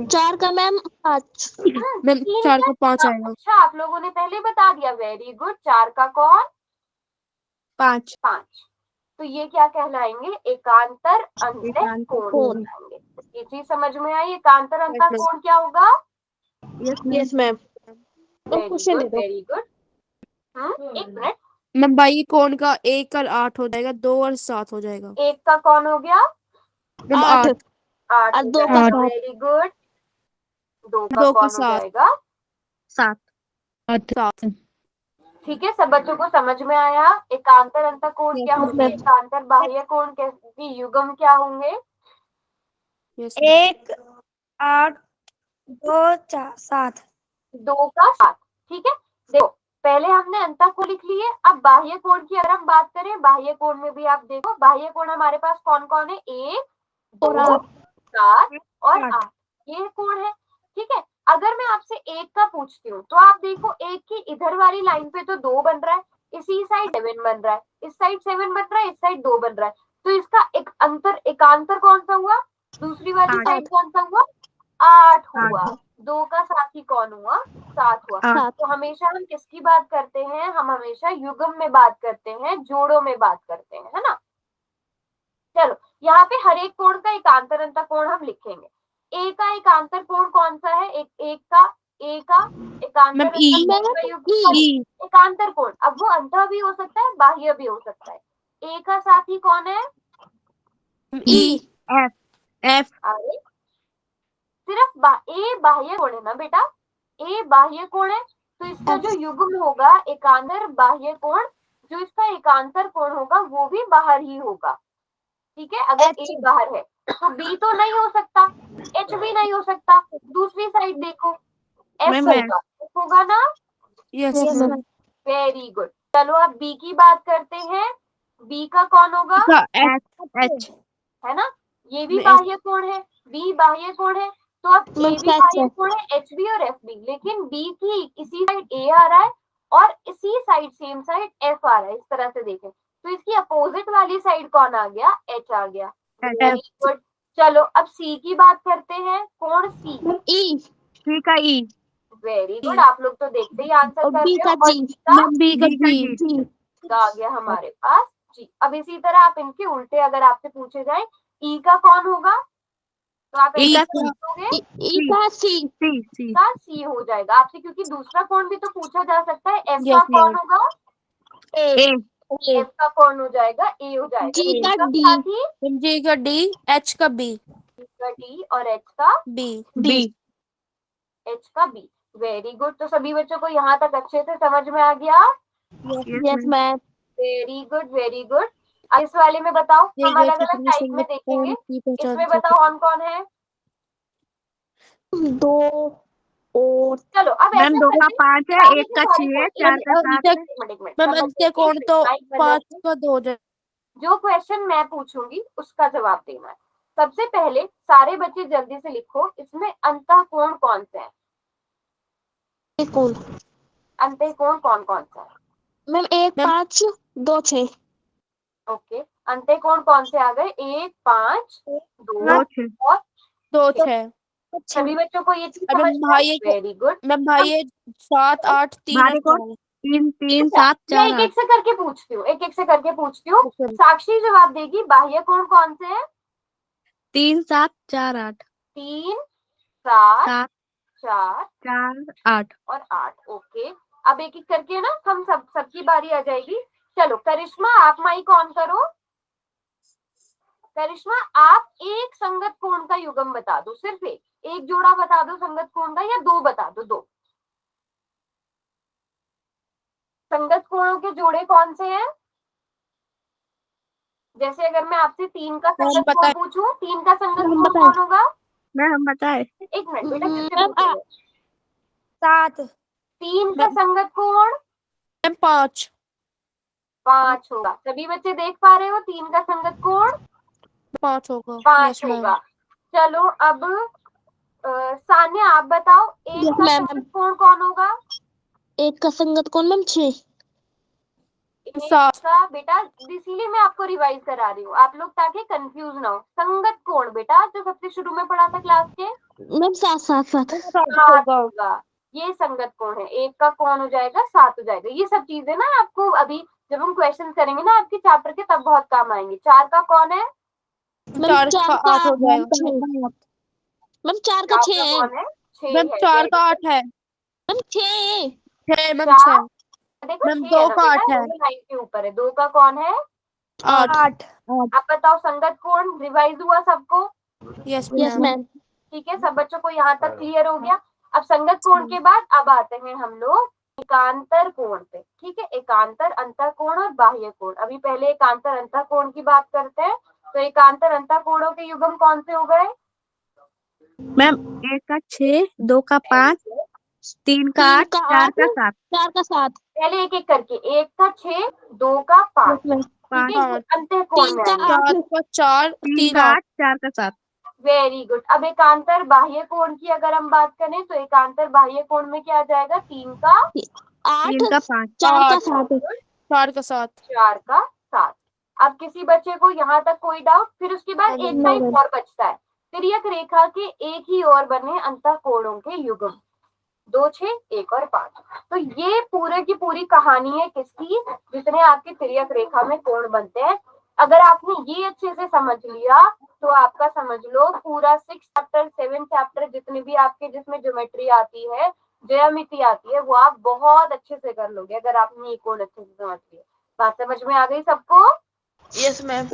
B: 4 का मैम 5।
C: मैम
A: 3
C: 4
A: का
C: का 5 आएगा।
A: अच्छा, आप लोगों ने पहले बता दिया। Very good. 4 का कौन?
C: 5।
A: 5। तो ये क्या कहलाएंगे? एकांतर अंतःकोण
B: कोण।
A: कहलाएंगे। ये चीज समझ में आई? एकांतर अंतःकोण क्या होगा?
B: Yes ma'am.
A: Very
B: question
A: good,
B: दे दो।
A: Very good. एक मिनट।
C: मैम बाई कोण का 1 और 8 हो जाएगा, 2 और 7 हो जाएगा।
A: 1 का कौन हो गया?
C: मैम
B: 8।
C: 8।
A: 8
B: और
A: हो
B: 2 का
A: जाएगा।
B: 7।
A: Very good. 2 का
C: 2 का
A: कौन हो
C: 7।
A: जाएगा?
C: 7।
A: ठीक है, सब बच्चों को समझ में आया? एकांतर अंतःकोण क्या होंगे? एकांतर बाह्य कोण के युग्म क्या होंगे?
C: 1, 8, 2, 4, 7।
A: 2 का 7। ठीक है। देखो, पहले हमने अंतःकोण लिख लिए, अब बाह्य कोण की अगर हम बात करें, बाह्य कोण में भी आप देखो बाह्य कोण हमारे पास कौन कौन है, 1 2 7 और 8, ये कोण है। ठीक है, अगर मैं आपसे 1 का पूछती हूँ तो आप देखो 1 की इधर वाली लाइन पे तो 2 बन रहा है, इसी साइड 7 बन रहा है, इस साइड 7 बन रहा है, इस साइड 2 बन रहा है, तो इसका एक अंतर एकांतर कौन सा हुआ, दूसरी वाली साइड कौन सा हुआ, 8 हुआ। 2 का साथी कौन हुआ, 7 हुआ। तो हमेशा हम किसकी बात करते हैं, हम हमेशा युग्म में बात करते हैं, जोड़ों में बात करते हैं, है ना। चलो यहाँ पे हर एक कोण का एकांतर अंतःकोण हम लिखेंगे। ए का एकांतर कोण कौन सा है, ए का एकांतर अंतःकोण का युग्म एकांतर कोण, अब वो अंतः भी हो सकता है, बाह्य भी हो सकता है। ए का साथी कौन है,
B: एफ
A: अरे सिर्फ ए बाह्य कोण है ना बेटा, ए बाह्य कोण है, तो इसका जो युग्म होगा एकांतर बाह्य कोण, जो इसका एकांतर कोण होगा वो भी बाहर ही होगा। ठीक है, अगर ए बाहर है तो बी तो नहीं हो सकता, एच भी नहीं हो सकता, दूसरी साइड देखो एफ होगा ना।
C: Yes ma'am.
A: वेरी गुड, चलो अब बी की बात करते हैं। बी का कौन होगा,
B: एच
A: है ना, ये भी बाह्य कोण है, बी बाह्य कोण है, तो अब ए भी बाह्य कोण है, एच भी और एफ भी, लेकिन बी की इसी साइड ए आ रहा है और इसी साइड सेम साइड एफ आ रहा है, इस तरह से देखें तो इसकी अपोजिट वाली साइड कौन आ गया, एच आ गया। वेरी गुड, चलो अब सी की बात करते हैं, कोण सी,
B: सी का ई,
A: वेरी गुड, आप लोग तो देखते ही आंसर कर रहे हो, और
C: बी का जी।
A: का आ गया हमारे पास जी। अब इसी तरह आप इनके उल्टे अगर आपसे पूछे जाए, ई का कौन होगा, तो आप ऐसा करोगे सी हो जाएगा आपसे, क्योंकि दूसरा कौन भी तो पूछा जा सकता है। एफ का कौन होगा, एफ का कौन हो जाएगा, ए हो जाएगा।
C: जी का डी, जी का डी, एच का बी,
A: डी और एच का
B: बी।
A: एच का बी। वेरी गुड, तो सभी बच्चों को यहाँ तक अच्छे से समझ में आ गया।
B: Yes ma'am.
A: Very good very good. अब इस वाले में बताओ, हम अलग अलग टाइप में देखेंगे, इसमें बताओ कौन कौन है,
B: 2 और
A: चलो अब
B: मैम
A: ऐसे
B: 2 का 5 है, 1 का 6 है, 4 का 7 है।
C: मैम अंत्यकोण तो 5 का 2 हो जाए।
A: जो क्वेश्चन मैं पूछूंगी उसका जवाब देना है। सबसे पहले सारे बच्चे जल्दी से लिखो, इसमें अंतःकोण कौन से हैं,
B: कौन
A: अंतःकोण कौन कौन सा है,
B: मैम 1 5 2 6।
A: ओके, अंतःकोण कौन से आ गए, 1 5 2 और
C: 2 6।
A: सभी बच्चों को ये चीज
C: अरे
A: समझ में आई, वेरी गुड।
C: मैम भाई 7 8 3
B: 3 7
A: मैं
B: 4
A: एक एक से करके पूछती हूँ, एक एक से करके पूछती हूँ। साक्षी जवाब देगी, बाह्य कोण कौन से है,
B: 3 7 4 8
A: 3 7
B: 7
A: 4
B: 4 8
A: और 8। ओके, अब एक एक करके ना हम सबकी बारी आ जाएगी। चलो करिश्मा, आप माइक ऑन करो। करिश्मा, आप एक संगत कोण का युग्म बता दो, सिर्फ एक जोड़ा बता दो संगत कोण का, या 2 बता दो, 2 संगत कोणों के जोड़े कौन से हैं। जैसे अगर मैं आपसे 3 का संगत कोण पूछूं, 3 का संगत कोण कौन होगा,
B: मैम बताए,
A: एक मिनट बेटा, किससे पूछोगे,
C: 7
A: 3 का संगत कोण
C: मैम 5
A: होगा। सभी बच्चे देख पा रहे हो, 3 का संगत कोण
C: 5 होगा।
A: 5 होगा। चलो अब सान्या आप बताओ, एक का संगत कोण कौन होगा,
B: 1 का संगत कोण मैम 6।
A: का बेटा, इसीलिए मैं आपको रिवाइज करा रही हूँ आप लोग, ताकि कंफ्यूज ना हो। संगत कोण बेटा जो सबसे शुरू में पढ़ा था क्लास के,
B: मैम 7 7 7
A: होगा, ये संगत कोण है। 1 का कोण हो जाएगा 7 हो जाएगा। ये सब चीजें ना आपको अभी जब हम क्वेश्चन करेंगे ना आपके चैप्टर के, तब बहुत काम आएंगे। 4 का कौन है,
C: 4 का 8 हो जाएगा।
B: मैम 4 का 6 है,
A: कौन है, 6
C: मैम
A: है।
C: 4 का 8 है,
B: मैम 6
C: 6 मैम 6।
A: देखो
C: मैम
A: 6
C: 2
A: है
C: का
A: ना
C: 8
A: बेटा,
C: है,
A: वो लाइन के ऊपर है। 2 का कौन है,
C: 8।
A: आप बताओ संगत कोण रिवाइज हुआ सबको,
C: यस
B: यस
C: मैम।
B: मैम।
A: ठीक है, सब बच्चों को यहाँ तक क्लियर हो गया। अब संगत कोण के बाद अब आते हैं हम लोग एकांतर कोण पे। ठीक है, एकांतर अंतःकोण और बाह्य कोण। अभी पहले एकांतर अंतःकोण की बात करते हैं। तो एकांतर अंतःकोणों के युग्म कौन से हो गए,
B: मैम 1 का 6 2 का 5 3 का 8 4 का 7
C: 4 का 7।
A: पहले एक एक करके, 1 का 6, 2 का 5, ठीक है, ये अंतःकोण में आएंगे।
C: 4 का 4, 3
B: का
C: 8।
B: 4 का 7।
A: Very good. अब एकांतर बाह्य कोण की अगर हम बात करें तो एकांतर बाह्य कोण में क्या आ जाएगा, 3 का
B: 3 का 5।
C: 4 का 7। 4 का 7।
A: 4 का 7। अब किसी बच्चे को यहाँ तक कोई डाउट? फिर उसके बाद एक टाइप और बचता है, तिर्यक रेखा के एक ही ओर बने अंतःकोणों के युग्म, 2, 6, 1 और 5। तो ये पूरे की पूरी कहानी है किसकी, जितने आपके तिर्यक रेखा में कोण बनते हैं। अगर आपने ये अच्छे से समझ लिया तो आपका समझ लो पूरा 6 चैप्टर 7 चैप्टर जितने भी आपके जिसमें ज्योमेट्री आती है, ज्यामिति आती है, वो आप बहुत अच्छे से कर लोगे अगर आपने ये कोण अच्छे से समझ लिया। बात समझ में आ गई सबको?
B: Yes ma'am.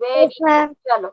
A: Very good. चलो